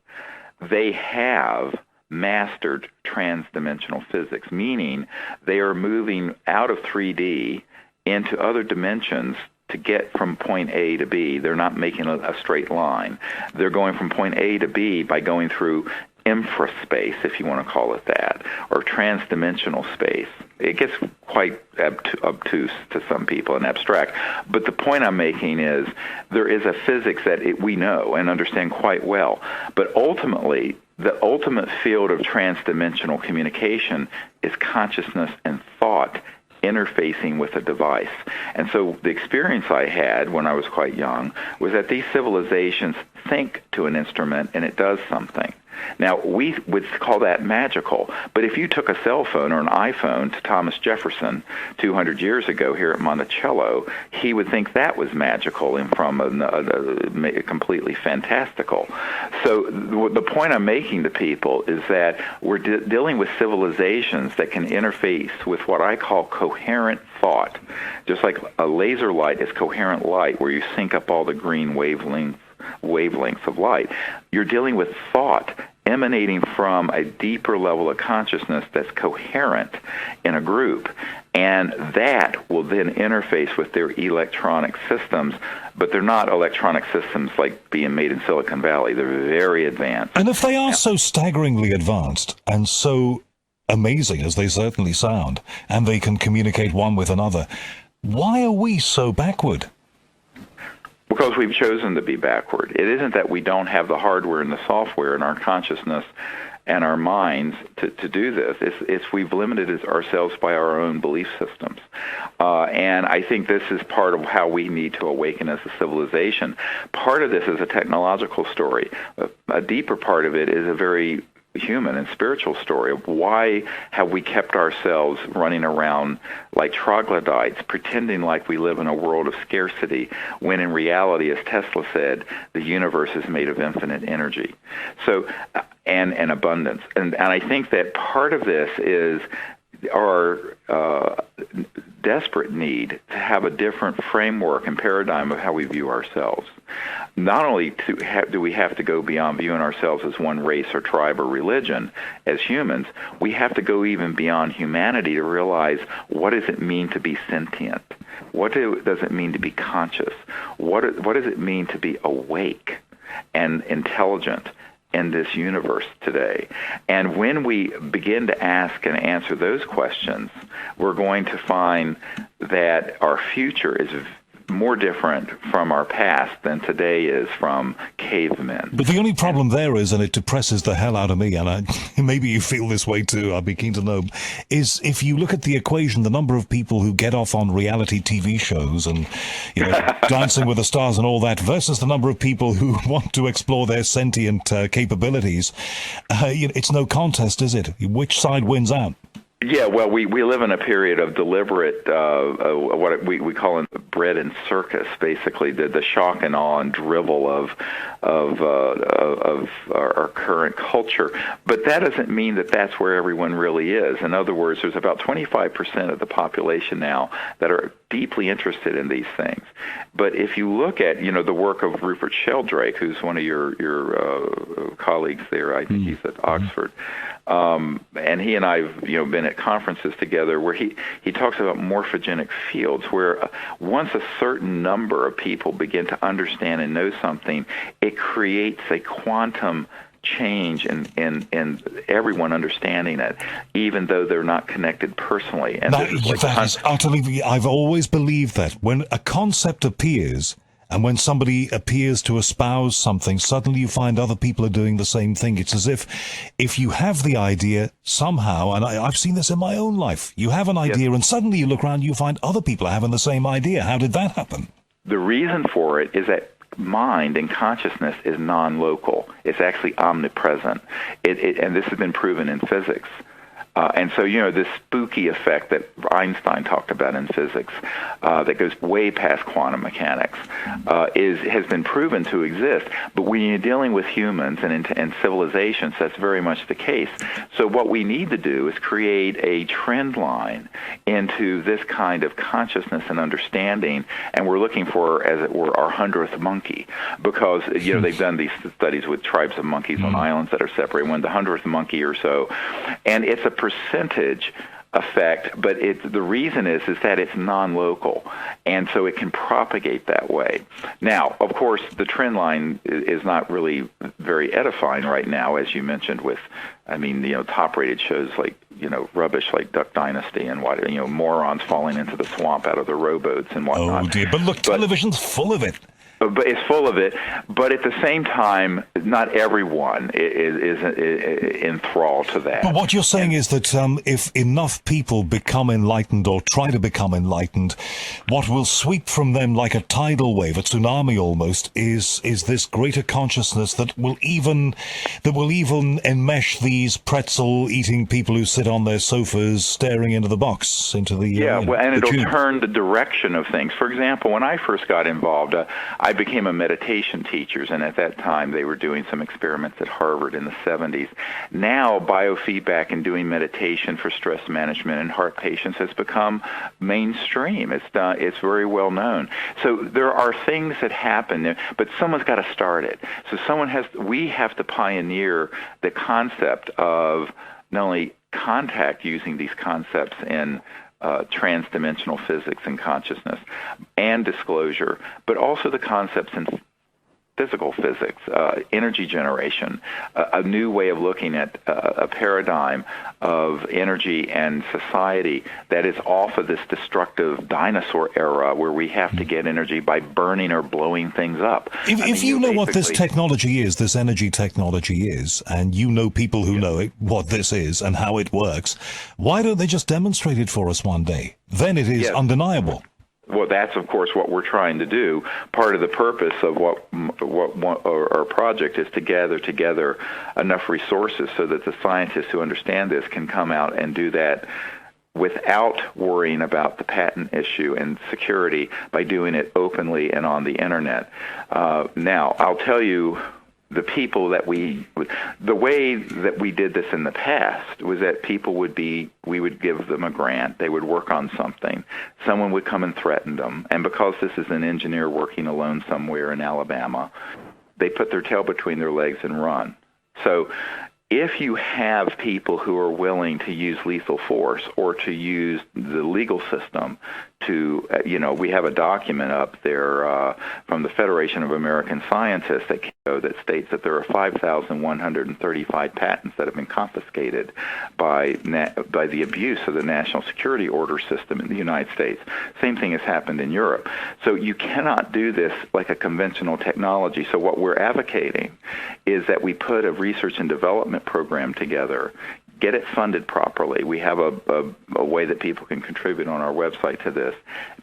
they have mastered transdimensional physics, meaning they are moving out of 3D into other dimensions to get from point A to B. They're not making a straight line. They're going from point A to B by going through infraspace, if you want to call it that, or transdimensional space. It gets quite obtuse to some people and abstract. But the point I'm making is there is a physics that we know and understand quite well. But ultimately, the ultimate field of transdimensional communication is consciousness and thought interfacing with a device. And so the experience I had when I was quite young was that these civilizations think to an instrument and it does something. Now, we would call that magical, but if you took a cell phone or an iPhone to Thomas Jefferson 200 years ago here at Monticello, he would think that was magical and from a completely fantastical. So the point I'm making to people is that we're dealing with civilizations that can interface with what I call coherent thought, just like a laser light is coherent light where you sync up all the green wavelengths of light. You're dealing with thought emanating from a deeper level of consciousness that's coherent in a group, and that will then interface with their electronic systems, but they're not electronic systems like being made in Silicon Valley. They're very advanced. And if they are so staggeringly advanced and so amazing as they certainly sound, and they can communicate one with another, why are we so backward? Because we've chosen to be backward. It isn't that we don't have the hardware and the software in our consciousness and our minds to do this. It's we've limited ourselves by our own belief systems. And I think this is part of how we need to awaken as a civilization. Part of this is a technological story. A deeper part of it is a very human and spiritual story of why have we kept ourselves running around like troglodytes, pretending like we live in a world of scarcity, when in reality, as Tesla said, the universe is made of infinite energy. So, and abundance. And I think that part of this is our desperate need to have a different framework and paradigm of how we view ourselves. Not only do we have to go beyond viewing ourselves as one race or tribe or religion as humans, we have to go even beyond humanity to realize, what does it mean to be sentient? What does it mean to be conscious? What does it mean to be awake and intelligent in this universe today? And when we begin to ask and answer those questions, we're going to find that our future is more different from our past than today is from cavemen. But the only problem there is, and it depresses the hell out of me, and maybe you feel this way too, I'd be keen to know, is if you look at the equation, the number of people who get off on reality TV shows and, Dancing with the Stars and all that, versus the number of people who want to explore their sentient capabilities, it's no contest, is it? Which side wins out? Yeah, well, we live in a period of deliberate, what we call it bread and circus, basically, the shock and awe and drivel of our current culture. But that doesn't mean that that's where everyone really is. In other words, there's about 25% of the population now that are deeply interested in these things. But if you look at, the work of Rupert Sheldrake, who's one of your colleagues there, I think he's at Oxford, and he and I have, been at conferences together where he talks about morphogenic fields, where once a certain number of people begin to understand and know something, it creates a quantum change in everyone understanding it, even though they're not connected personally. And that is utterly. I've always believed that when a concept appears, and when somebody appears to espouse something, suddenly you find other people are doing the same thing. It's as if you have the idea somehow, and I've seen this in my own life. You have an idea, and suddenly you look around and you find other people are having the same idea. How did that happen? The reason for it is that mind and consciousness is non-local. It's actually omnipresent. And this has been proven in physics. And so, this spooky effect that Einstein talked about in physics that goes way past quantum mechanics has been proven to exist. But when you're dealing with humans and civilizations, that's very much the case. So what we need to do is create a trend line into this kind of consciousness and understanding, and we're looking for, as it were, our 100th monkey, because, they've done these studies with tribes of monkeys on islands that are separated, when the 100th monkey or so, and it's a percentage effect, but the reason is that it's non-local, and so it can propagate that way. Now, of course, the trend line is not really very edifying right now, as you mentioned, with, top-rated shows like, rubbish like Duck Dynasty and what, morons falling into the swamp out of the rowboats and whatnot. Oh dear, but look, television's full of it. But it's full of it. But at the same time, not everyone is enthralled to that. But what you're saying is that if enough people become enlightened or try to become enlightened, what will sweep from them like a tidal wave, a tsunami almost, is this greater consciousness that will even enmesh these pretzel-eating people who sit on their sofas staring into the box, into the and it'll tube. turn the direction of things. For example, when I first got involved, I became a meditation teacher, and at that time they were doing some experiments at Harvard in the 70s. Now biofeedback and doing meditation for stress management in heart patients has become mainstream. It's very well known. So there are things that happen, but someone's got to start it. So we have to pioneer the concept of not only contact using these concepts in trans-dimensional physics and consciousness and disclosure, but also the concepts in physical physics, energy generation, a new way of looking at a paradigm of energy and society that is off of this destructive dinosaur era where we have to get energy by burning or blowing things up. If you know what this technology is, this energy technology is, and you know people who know it, what this is and how it works, why don't they just demonstrate it for us one day? Then it is undeniable. Well, that's, of course, what we're trying to do. Part of the purpose of what our project is to gather together enough resources so that the scientists who understand this can come out and do that without worrying about the patent issue and security by doing it openly and on the Internet. Now, I'll tell you, the people the way that we did this in the past was that we would give them a grant, they would work on something, someone would come and threaten them, and because this is an engineer working alone somewhere in Alabama, they put their tail between their legs and run. So if you have people who are willing to use lethal force or to use the legal system to, we have a document up there from the Federation of American Scientists that states that there are 5,135 patents that have been confiscated by the abuse of the national security order system in the United States. Same thing has happened in Europe. So you cannot do this like a conventional technology. So what we're advocating is that we put a research and development program together, get it funded properly. We have a way that people can contribute on our website to this.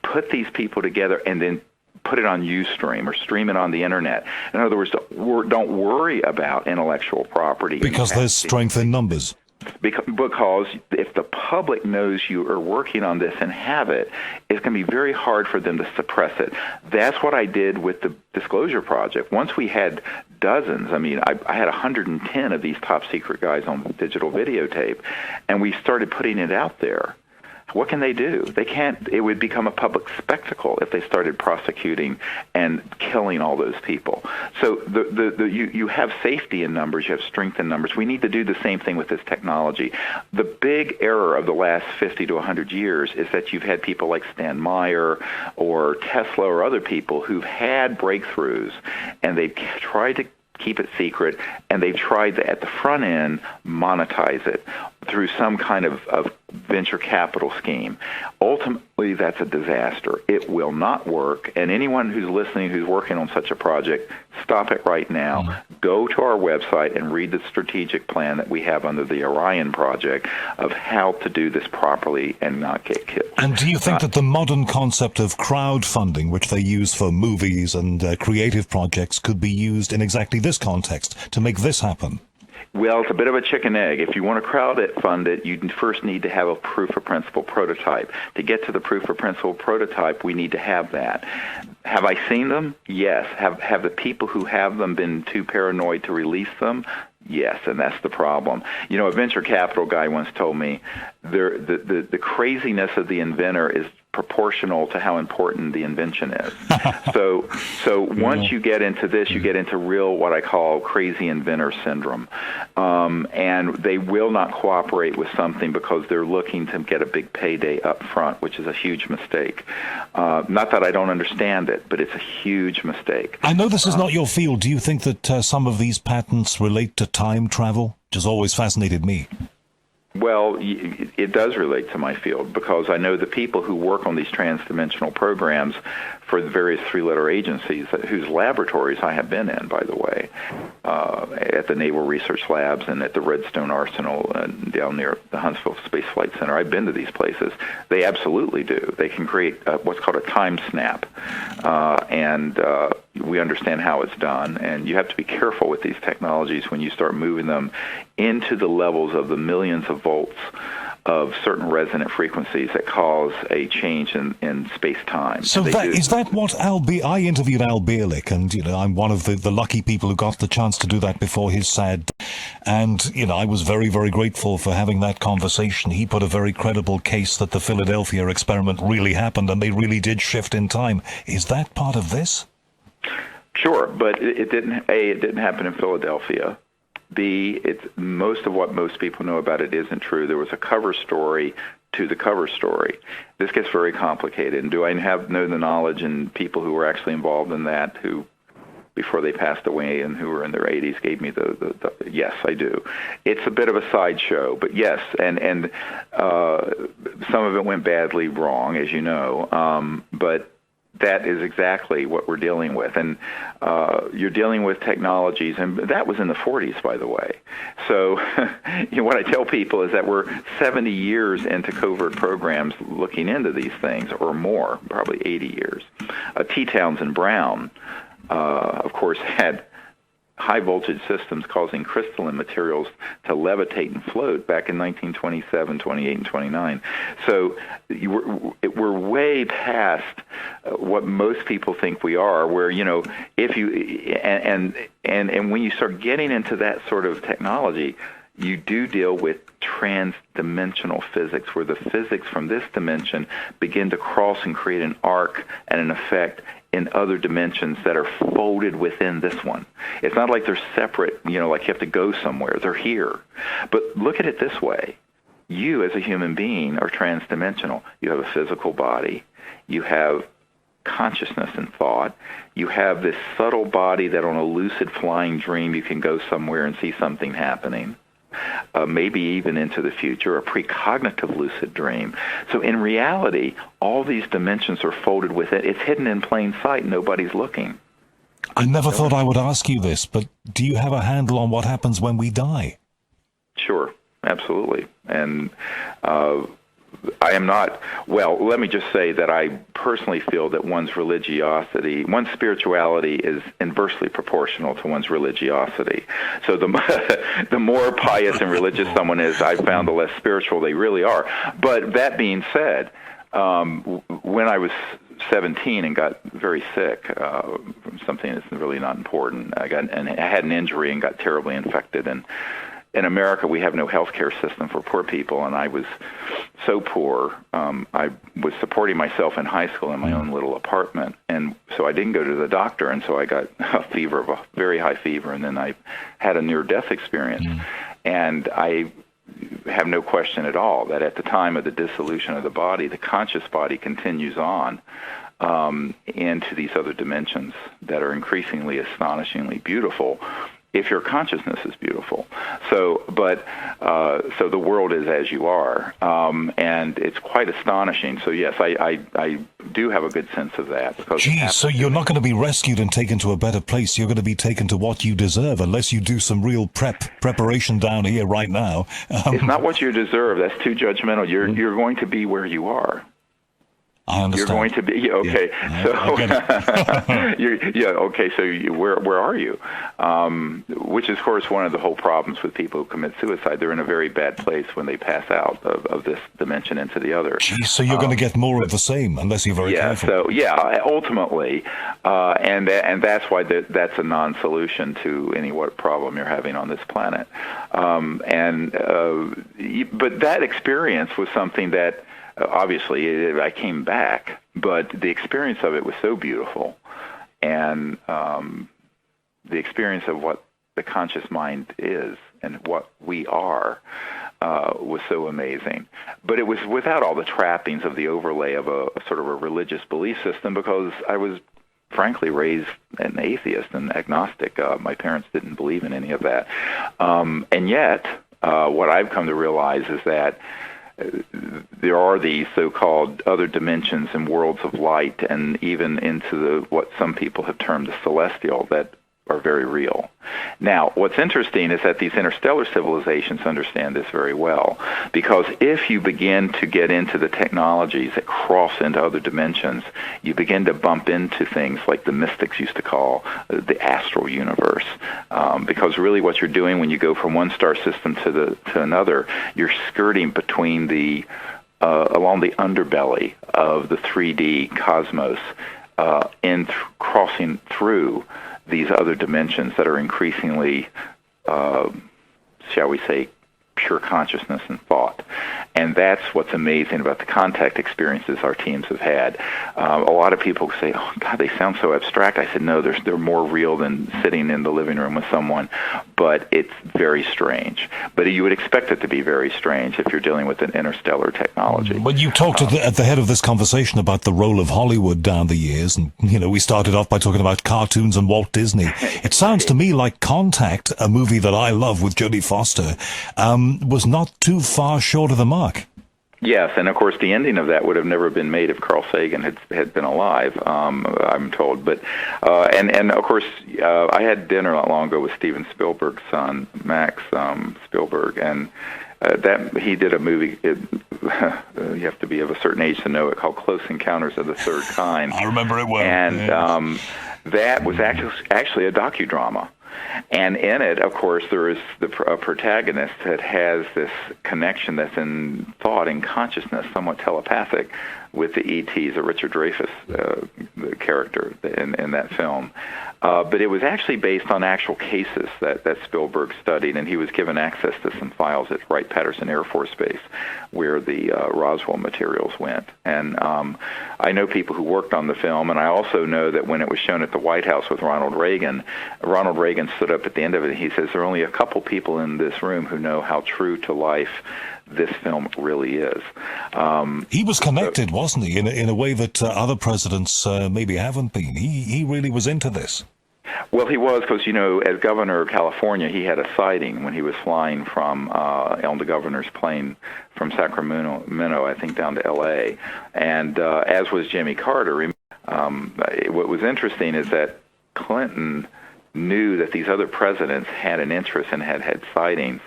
Put these people together and then put it on Ustream or stream it on the Internet. In other words, don't worry about intellectual property. Because there's strength in numbers. Because if the public knows you are working on this and have it, it's going to be very hard for them to suppress it. That's what I did with the Disclosure Project. Once we had dozens, I had 110 of these top secret guys on digital videotape, and we started putting it out there. What can they do? They can't. It would become a public spectacle if they started prosecuting and killing all those people. So you have safety in numbers, you have strength in numbers. We need to do the same thing with this technology. The big error of the last 50 to 100 years is that you've had people like Stan Meyer or Tesla or other people who've had breakthroughs, and they've tried to keep it secret, and they've tried to, at the front end, monetize it through some kind of venture capital scheme. Ultimately, that's a disaster. It will not work, and anyone who's listening who's working on such a project, stop it right now. Mm-hmm. Go to our website and read the strategic plan that we have under the Orion project of how to do this properly and not get killed. And do you think that the modern concept of crowdfunding, which they use for movies and creative projects, could be used in exactly this context to make this happen? Well, it's a bit of a chicken egg. If you want to crowd-fund it, you first need to have a proof of principle prototype. To get to the proof of principle prototype, we need to have that. Have I seen them? Yes. Have the people who have them been too paranoid to release them? Yes, and that's the problem. You know, a venture capital guy once told me the craziness of the inventor is proportional to how important the invention is. So once you get into this, you get into real, what I call crazy inventor syndrome. And they will not cooperate with something because they're looking to get a big payday up front, which is a huge mistake. Not that I don't understand it, but it's a huge mistake. I know this is not your field. Do you think that some of these patents relate to time travel, which has always fascinated me? Well, it does relate to my field because I know the people who work on these transdimensional programs for the various three-letter agencies whose laboratories I have been in, by the way, at the Naval Research Labs and at the Redstone Arsenal and down near the Huntsville Space Flight Center. I've been to these places. They absolutely do. They can create what's called a time snap, and we understand how it's done. And you have to be careful with these technologies when you start moving them into the levels of the millions of volts of certain resonant frequencies that cause a change in space-time. So is that what I interviewed Al Bierlich, and I'm one of the lucky people who got the chance to do that before his sad. And I was very, very grateful for having that conversation. He put a very credible case that the Philadelphia experiment really happened, and they really did shift in time. Is that part of this? Sure, but it didn't. A, it didn't happen in Philadelphia. B, it's most of what most people know about it isn't true. There was a cover story to the cover story. This gets very complicated. And do I know the knowledge and people who were actually involved in that who, before they passed away and who were in their 80s, gave me the yes, I do. It's a bit of a sideshow, but yes, and some of it went badly wrong, as you know, but that is exactly what we're dealing with. And you're dealing with technologies, and that was in the 40s, by the way. So what I tell people is that we're 70 years into covert programs looking into these things, or more, probably 80 years. T. Townsend Brown, of course, had high-voltage systems causing crystalline materials to levitate and float back in 1927, 28, and 29. So we're way past what most people think we are, where, if you, and when you start getting into that sort of technology, you do deal with trans-dimensional physics, where the physics from this dimension begin to cross and create an arc and an effect in other dimensions that are folded within this one. It's not like they're separate, like you have to go somewhere. They're here. But look at it this way. You, as a human being, are trans-dimensional. You have a physical body. You have consciousness and thought. You have this subtle body that on a lucid flying dream you can go somewhere and see something happening. Maybe even into the future, a precognitive lucid dream. So in reality, all these dimensions are folded within. It's hidden in plain sight. Nobody's looking. I never thought I would ask you this, but do you have a handle on what happens when we die? Sure, absolutely. And I am not, let me just say that I personally feel that one's spirituality is inversely proportional to one's religiosity. So the more pious and religious someone is, I've found the less spiritual they really are. But that being said, when I was 17 and got very sick from something that's really not important, I had an injury and got terribly infected, and in America, we have no healthcare system for poor people, and I was so poor. I was supporting myself in high school in my own little apartment, and so I didn't go to the doctor, and so I got a fever, a very high fever, and then I had a near-death experience. And I have no question at all that at the time of the dissolution of the body, the conscious body continues on into these other dimensions that are increasingly astonishingly beautiful if your consciousness is beautiful. So the world is as you are, and it's quite astonishing. So yes, I do have a good sense of that. Because so you're not going to be rescued and taken to a better place. You're going to be taken to what you deserve, unless you do some real preparation down here right now. It's not what you deserve. That's too judgmental. You're going to be where you are. I understand. You're going to be okay. So where are you? Which is, of course, one of the whole problems with people who commit suicide. They're in a very bad place when they pass out of this dimension into the other. Geez, so you're going to get more of the same unless you're very careful. Ultimately, and that's why that's a non-solution to any what problem you're having on this planet. But that experience was something that. Obviously, I came back, but the experience of it was so beautiful, and the experience of what the conscious mind is and what we are was so amazing. But it was without all the trappings of the overlay of a sort of a religious belief system, because I was frankly raised an atheist and agnostic. My parents didn't believe in any of that. And yet, what I've come to realize is that there are these so-called other dimensions and worlds of light, and even into what some people have termed the celestial, that are very real. Now, what's interesting is that these interstellar civilizations understand this very well, because if you begin to get into the technologies that cross into other dimensions, you begin to bump into things like the mystics used to call the astral universe, because really what you're doing when you go from one star system to another, you're skirting between along the underbelly of the 3D cosmos, crossing through these other dimensions that are increasingly, shall we say, pure consciousness and thought. And that's what's amazing about the contact experiences our teams have had. A lot of people say, oh, God, they sound so abstract. I said, no, they're more real than sitting in the living room with someone, but it's very strange. But you would expect it to be very strange if you're dealing with an interstellar technology. Well, you talked at the head of this conversation about the role of Hollywood down the years, and, we started off by talking about cartoons and Walt Disney. It sounds to me like Contact, a movie that I love with Jodie Foster, was not too far short of the mark. Yes, and of course the ending of that would have never been made if Carl Sagan had been alive, I'm told. But and of course I had dinner not long ago with Steven Spielberg's son, Max Spielberg, and that he did a movie. You have to be of a certain age to know it, called Close Encounters of the Third Kind. I remember it well. And that was actually a docudrama. And in it, of course, there is a protagonist that has this connection that's in thought and consciousness, somewhat telepathic, with the E.T.'s, a Richard Dreyfuss character in that film. But it was actually based on actual cases that Spielberg studied, and he was given access to some files at Wright-Patterson Air Force Base where the Roswell materials went. And I know people who worked on the film, and I also know that when it was shown at the White House with Ronald Reagan stood up at the end of it, and he says, there are only a couple people in this room who know how true to life this film really is. He was connected, wasn't he, in a way that other presidents maybe haven't been. He really was into this. Well, he was, because, as governor of California, he had a sighting when he was flying from on the governor's plane from Sacramento, I think, down to L.A., and as was Jimmy Carter. What was interesting is that Clinton knew that these other presidents had an interest and had sightings.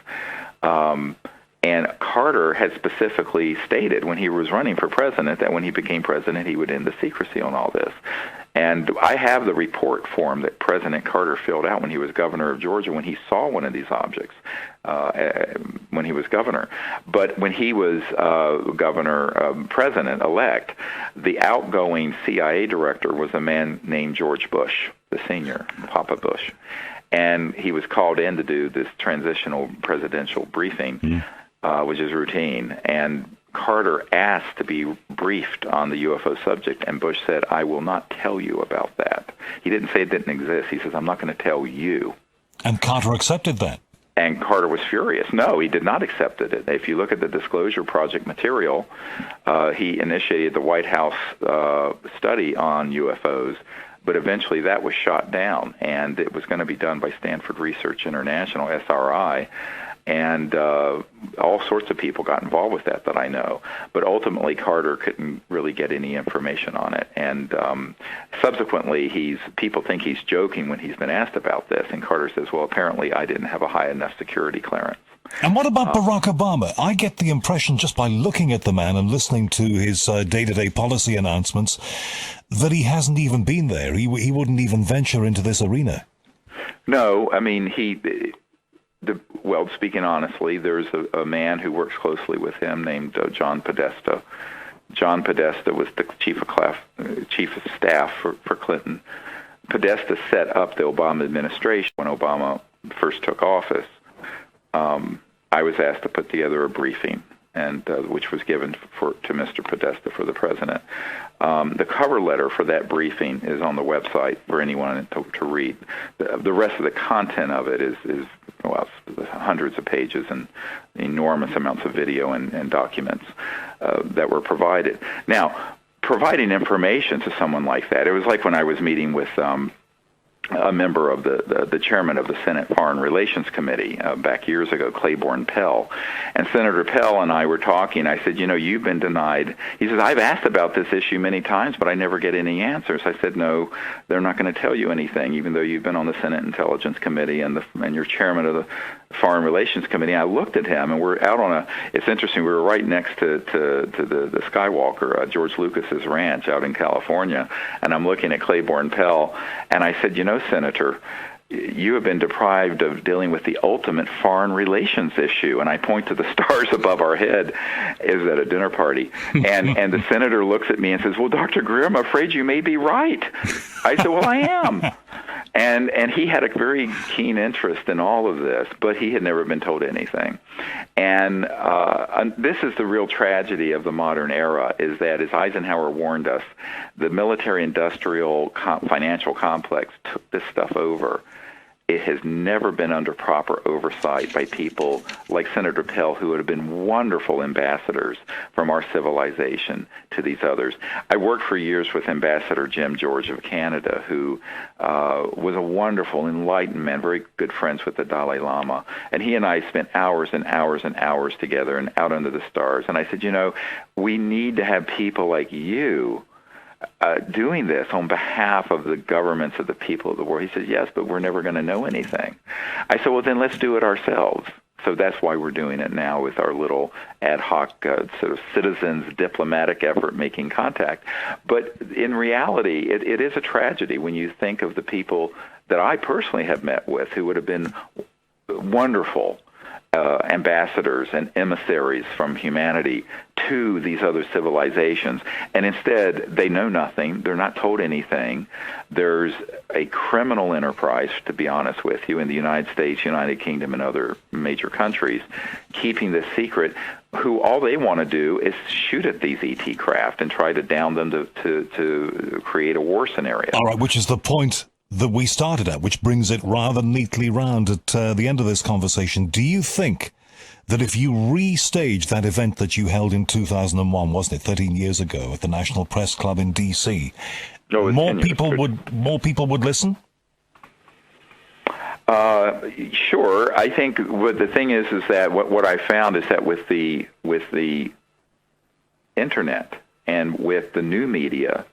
And Carter had specifically stated when he was running for president that when he became president, he would end the secrecy on all this. And I have the report form that President Carter filled out when he was governor of Georgia, when he saw one of these objects, when he was governor. But when he was president-elect, the outgoing CIA director was a man named George Bush, the senior, Papa Bush. and he was called in to do this transitional presidential briefing, which is routine. And Carter asked to be briefed on the UFO subject, and Bush said, "I will not tell you about that." He didn't say it didn't exist. He says, "I'm not going to tell you." And Carter accepted that. And Carter was furious. No, he did not accept it. If you look at the Disclosure Project material, he initiated the White House study on UFOs, but eventually that was shot down, and it was going to be done by Stanford Research International, SRI, and all sorts of people got involved with that I know. But ultimately, Carter couldn't really get any information on it. And subsequently, people think he's joking when he's been asked about this. And Carter says, well, apparently I didn't have a high enough security clearance. And what about Barack Obama? I get the impression, just by looking at the man and listening to his day-to-day policy announcements, that he hasn't even been there. He wouldn't even venture into this arena. No, I mean, well, speaking honestly, there's a man who works closely with him named John Podesta. John Podesta was the chief of staff for Clinton. Podesta set up the Obama administration when Obama first took office. I was asked to put together a briefing, and which was given to Mr. Podesta for the president. The cover letter for that briefing is on the website for anyone to read. The rest of the content of it is hundreds of pages and enormous amounts of video and documents that were provided. Now, providing information to someone like that, it was like when I was meeting with a member of the chairman of the Senate Foreign Relations Committee back years ago, Claiborne Pell. And Senator Pell and I were talking. I said, you've been denied. He says, I've asked about this issue many times, but I never get any answers. I said, no, they're not going to tell you anything, even though you've been on the Senate Intelligence Committee and you're chairman of the Foreign Relations Committee. I looked at him, and we're out on it's interesting, we were right next to the Skywalker, George Lucas's ranch out in California, and I'm looking at Claiborne Pell, and I said, Senator, you have been deprived of dealing with the ultimate foreign relations issue. And I point to the stars above our head. It was at a dinner party. And the senator looks at me and says, well, Dr. Greer, I'm afraid you may be right. I said, well, I am. And he had a very keen interest in all of this, but he had never been told anything. And this is the real tragedy of the modern era, is that, as Eisenhower warned us, the military-industrial financial complex took this stuff over. It has never been under proper oversight by people like Senator Pell, who would have been wonderful ambassadors from our civilization to these others. I worked for years with Ambassador Jim George of Canada, who was a wonderful, enlightened man, very good friends with the Dalai Lama. And he and I spent hours and hours and hours together and out under the stars. And I said, we need to have people like you doing this on behalf of the governments of the people of the world. He said, yes, but we're never going to know anything. I said, well, then let's do it ourselves. So that's why we're doing it now with our little ad hoc sort of citizens diplomatic effort making contact. But in reality, it is a tragedy when you think of the people that I personally have met with who would have been wonderful ambassadors and emissaries from humanity to these other civilizations, and instead they know nothing. They're not told anything. There's a criminal enterprise, to be honest with you, in the United States, United Kingdom, and other major countries, keeping this secret, who all they want to do is shoot at these ET craft and try to down them to create a war scenario. All right, which is the point that we started at, which brings it rather neatly round at the end of this conversation. Do you think that if you restage that event that you held in 2001, wasn't it, 13 years ago, at the National Press Club in D.C., more people would listen? Sure. I think what the thing is that what I found is that with the internet and with the new media,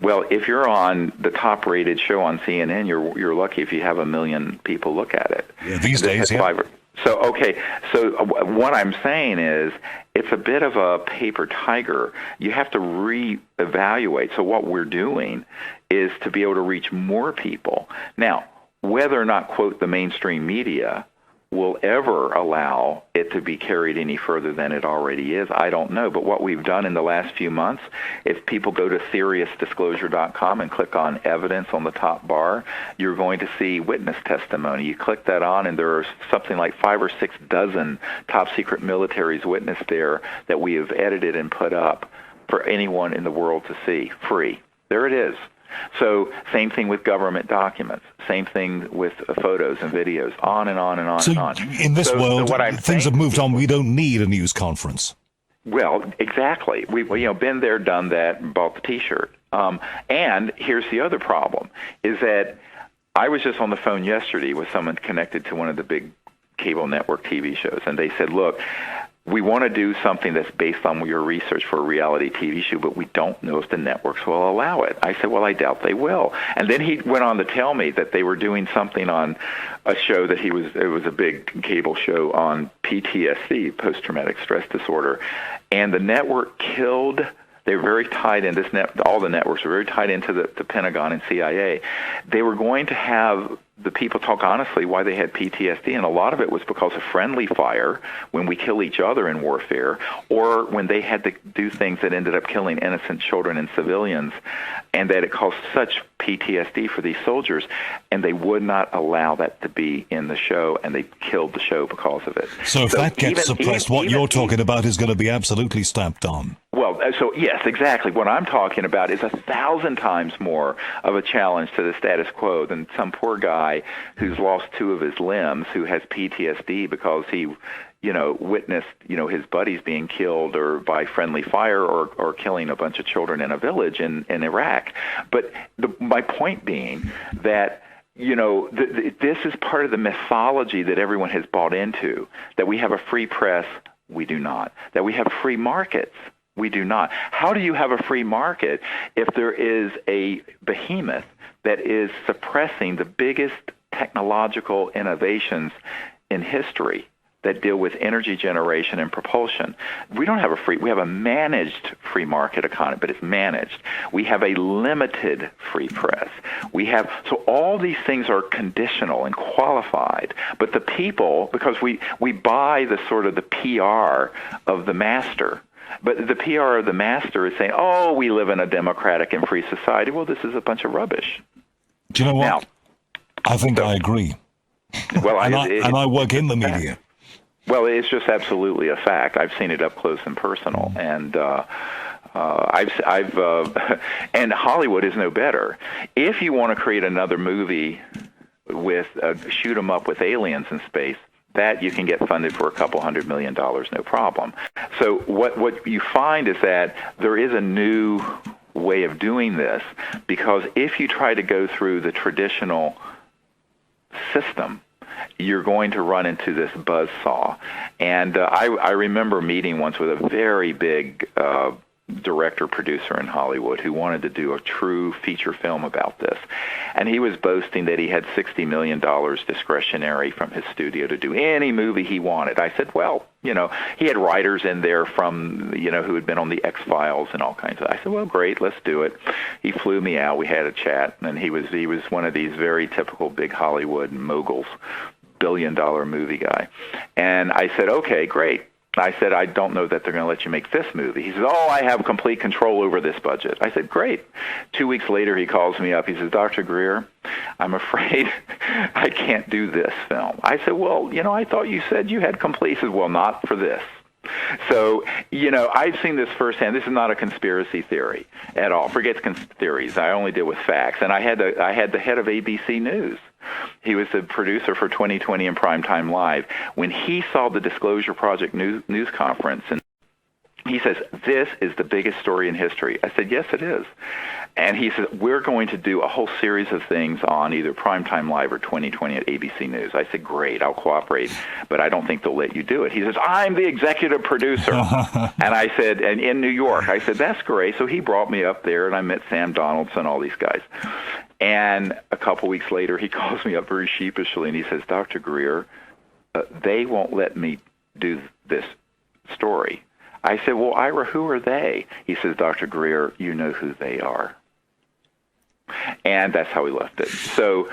well, if you're on the top-rated show on CNN, you're lucky if you have 1 million people look at it. Yeah, these days, yeah. So what I'm saying is it's a bit of a paper tiger. You have to reevaluate. So what we're doing is to be able to reach more people. Now, whether or not, quote, the mainstream media will ever allow it to be carried any further than it already is. I don't know. But what we've done in the last few months, if people go to SeriousDisclosure.com and click on evidence on the top bar, you're going to see witness testimony. You click that on, and there are something like 5 or 6 dozen top secret military's witness there that we have edited and put up for anyone in the world to see, free. There it is. So same thing with government documents, same thing with photos and videos, on and on and on and on. In this world, things have moved on. We don't need a news conference. Well, exactly. We've been there, done that, and bought the T-shirt. And here's the other problem, is that I was just on the phone yesterday with someone connected to one of the big cable network TV shows, and they said, look, we want to do something that's based on your research for a reality TV show, but we don't know if the networks will allow it. I said, well, I doubt they will. And then he went on to tell me that they were doing something on a show that it was a big cable show on PTSD, post-traumatic stress disorder, and the network killed. They were very tied in. All the networks were very tied into the Pentagon and CIA. They were going to have the people talk honestly why they had PTSD, and a lot of it was because of friendly fire when we kill each other in warfare, or when they had to do things that ended up killing innocent children and civilians, and that it caused such PTSD for these soldiers, and they would not allow that to be in the show, and they killed the show because of it. So if that gets suppressed, what you're talking about is going to be absolutely stamped on. Well, so yes, exactly. What I'm talking about is 1,000 times more of a challenge to the status quo than some poor guy who's lost 2 of his limbs, who has PTSD because he, witnessed, his buddies being killed or by friendly fire or killing a bunch of children in a village in Iraq. But my point being that, this is part of the mythology that everyone has bought into, that we have a free press. We do not. That we have free markets. We do not. How do you have a free market if there is a behemoth that is suppressing the biggest technological innovations in history that deal with energy generation and propulsion? We don't have we have a managed free market economy, but it's managed. We have a limited free press. So all these things are conditional and qualified, but the people, because we buy the sort of the PR of the master. But the PR of the master is saying, oh, we live in a democratic and free society. Well, this is a bunch of rubbish. Do you know what? Now, I think I agree. Well, I work in the media. Well, it's just absolutely a fact. I've seen it up close and personal, and and Hollywood is no better. If you want to create another movie with shoot 'em up with aliens in space, that you can get funded for $200 million, no problem. So what you find is that there is a new way of doing this, because if you try to go through the traditional system, you're going to run into this buzzsaw. And I remember meeting once with a very big director-producer in Hollywood who wanted to do a true feature film about this. And he was boasting that he had $60 million discretionary from his studio to do any movie he wanted. I said, well, he had writers in there from, who had been on the X-Files and all kinds of. I said, well, great, let's do it. He flew me out. We had a chat, and he was one of these very typical big Hollywood moguls, billion-dollar movie guy. And I said, okay, great. I said, I don't know that they're going to let you make this movie. He says, oh, I have complete control over this budget. I said, great. 2 weeks later, he calls me up. He says, Dr. Greer, I'm afraid I can't do this film. I said, well, I thought you said you had complete. He says, well, not for this. So, I've seen this firsthand. This is not a conspiracy theory at all. Forget theories. I only deal with facts. And I had the head of ABC News. He was the producer for 2020 and Primetime Live. When he saw the Disclosure Project news conference, and he says, this is the biggest story in history. I said, yes, it is. And he said, we're going to do a whole series of things on either Primetime Live or 2020 at ABC News. I said, great, I'll cooperate, but I don't think they'll let you do it. He says, I'm the executive producer. And I said, and in New York, I said, that's great. So he brought me up there, and I met Sam Donaldson, all these guys. And a couple weeks later, he calls me up very sheepishly, and he says, Dr. Greer, they won't let me do this story. I said, well, Ira, who are they? He says, Dr. Greer, you know who they are. And that's how we left it. So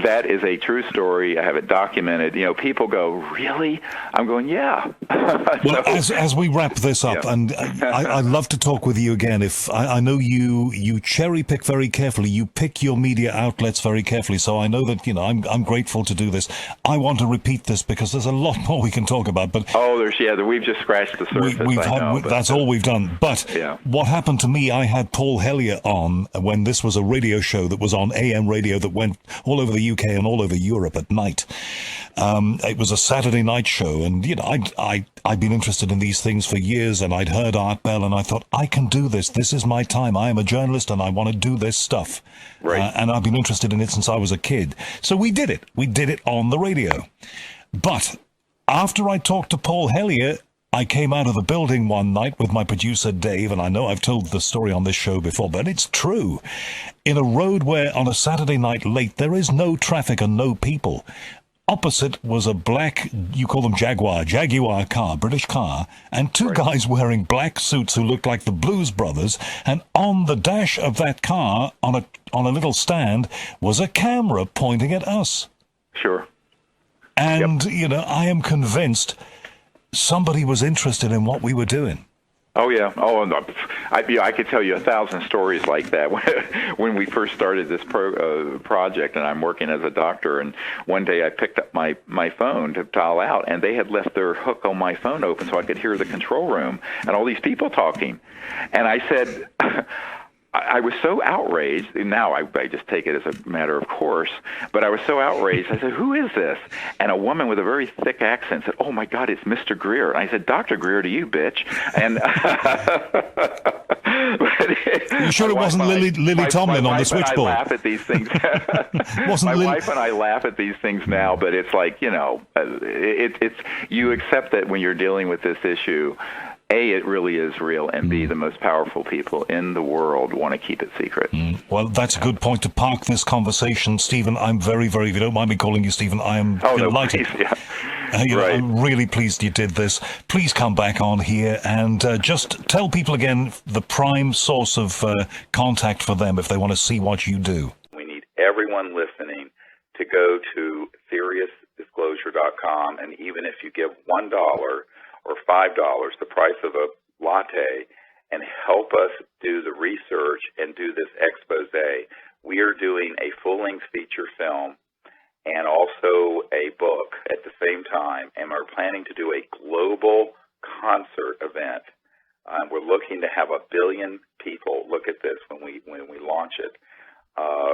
that is a true story. I have it documented. You know, people go, really? I'm going, yeah. Well, as we wrap this up, and I'd love to talk with you again. If I know you cherry pick very carefully, you pick your media outlets very carefully. So I know that, you know, I'm grateful to do this. I want to repeat this because there's a lot more we can talk about. But we've just scratched the surface. That's all we've done. But what happened to me? I had Paul Hellier on when this was a radio show that was on AM radio that went all over the UK and all over Europe at night. It was a Saturday night show, and you know, I'd been interested in these things for years, and I'd heard Art Bell, and I thought, I can do this. This is my time. I am a journalist, and I want to do this stuff. Right. And I've been interested in it since I was a kid. So we did it. We did it on the radio. But after I talked to Paul Hellier, I came out of the building one night with my producer, Dave, and I know I've told the story on this show before, but it's true. In a road where on a Saturday night late, there is no traffic and no people. Opposite was a black, you call them Jaguar car, British car, and two guys wearing black suits who looked like the Blues Brothers, and on the dash of that car, on a little stand, was a camera pointing at us. Sure. And, you know, I am convinced somebody was interested in what we were doing. Oh, yeah. Oh, no. I could tell you 1,000 stories like that. When we first started this project, and I'm working as a doctor, and one day I picked up my phone to dial out, and they had left their hook on my phone open so I could hear the control room and all these people talking. And I said... I was so outraged, and now I just take it as a matter of course, but I was so outraged, I said, who is this? And a woman with a very thick accent said, oh my God, it's Mr. Greer. And I said, Dr. Greer to you, bitch. And you sure it wasn't Lily Tomlin on the switchboard? I laugh at these things. My wife and I laugh at these things now, but it's like, you know, it's you accept that when you're dealing with this issue, A, it really is real, and B, the most powerful people in the world want to keep it secret. Well, that's a good point to park this conversation, Stephen. I'm very, very, if you don't mind me calling you Stephen, I am delighted. No, please, right. I'm really pleased you did this. Please come back on here and just tell people again the prime source of contact for them if they want to see what you do. We need everyone listening to go to SeriousDisclosure.com, and even if you give $1 or $5, the price of a latte, and help us do the research and do this expose. We are doing a full-length feature film and also a book at the same time, and we're planning to do a global concert event. We're looking to have 1 billion people look at this when we launch it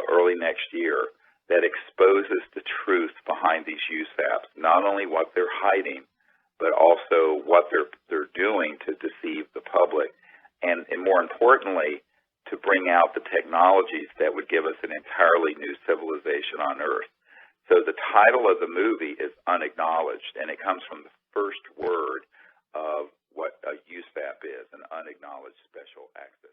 early next year. That exposes the truth behind these USAPs, not only what they're hiding, but also what they're doing to deceive the public, and more importantly, to bring out the technologies that would give us an entirely new civilization on Earth. So the title of the movie is Unacknowledged, and it comes from the first word of what a USAP is, an unacknowledged special access.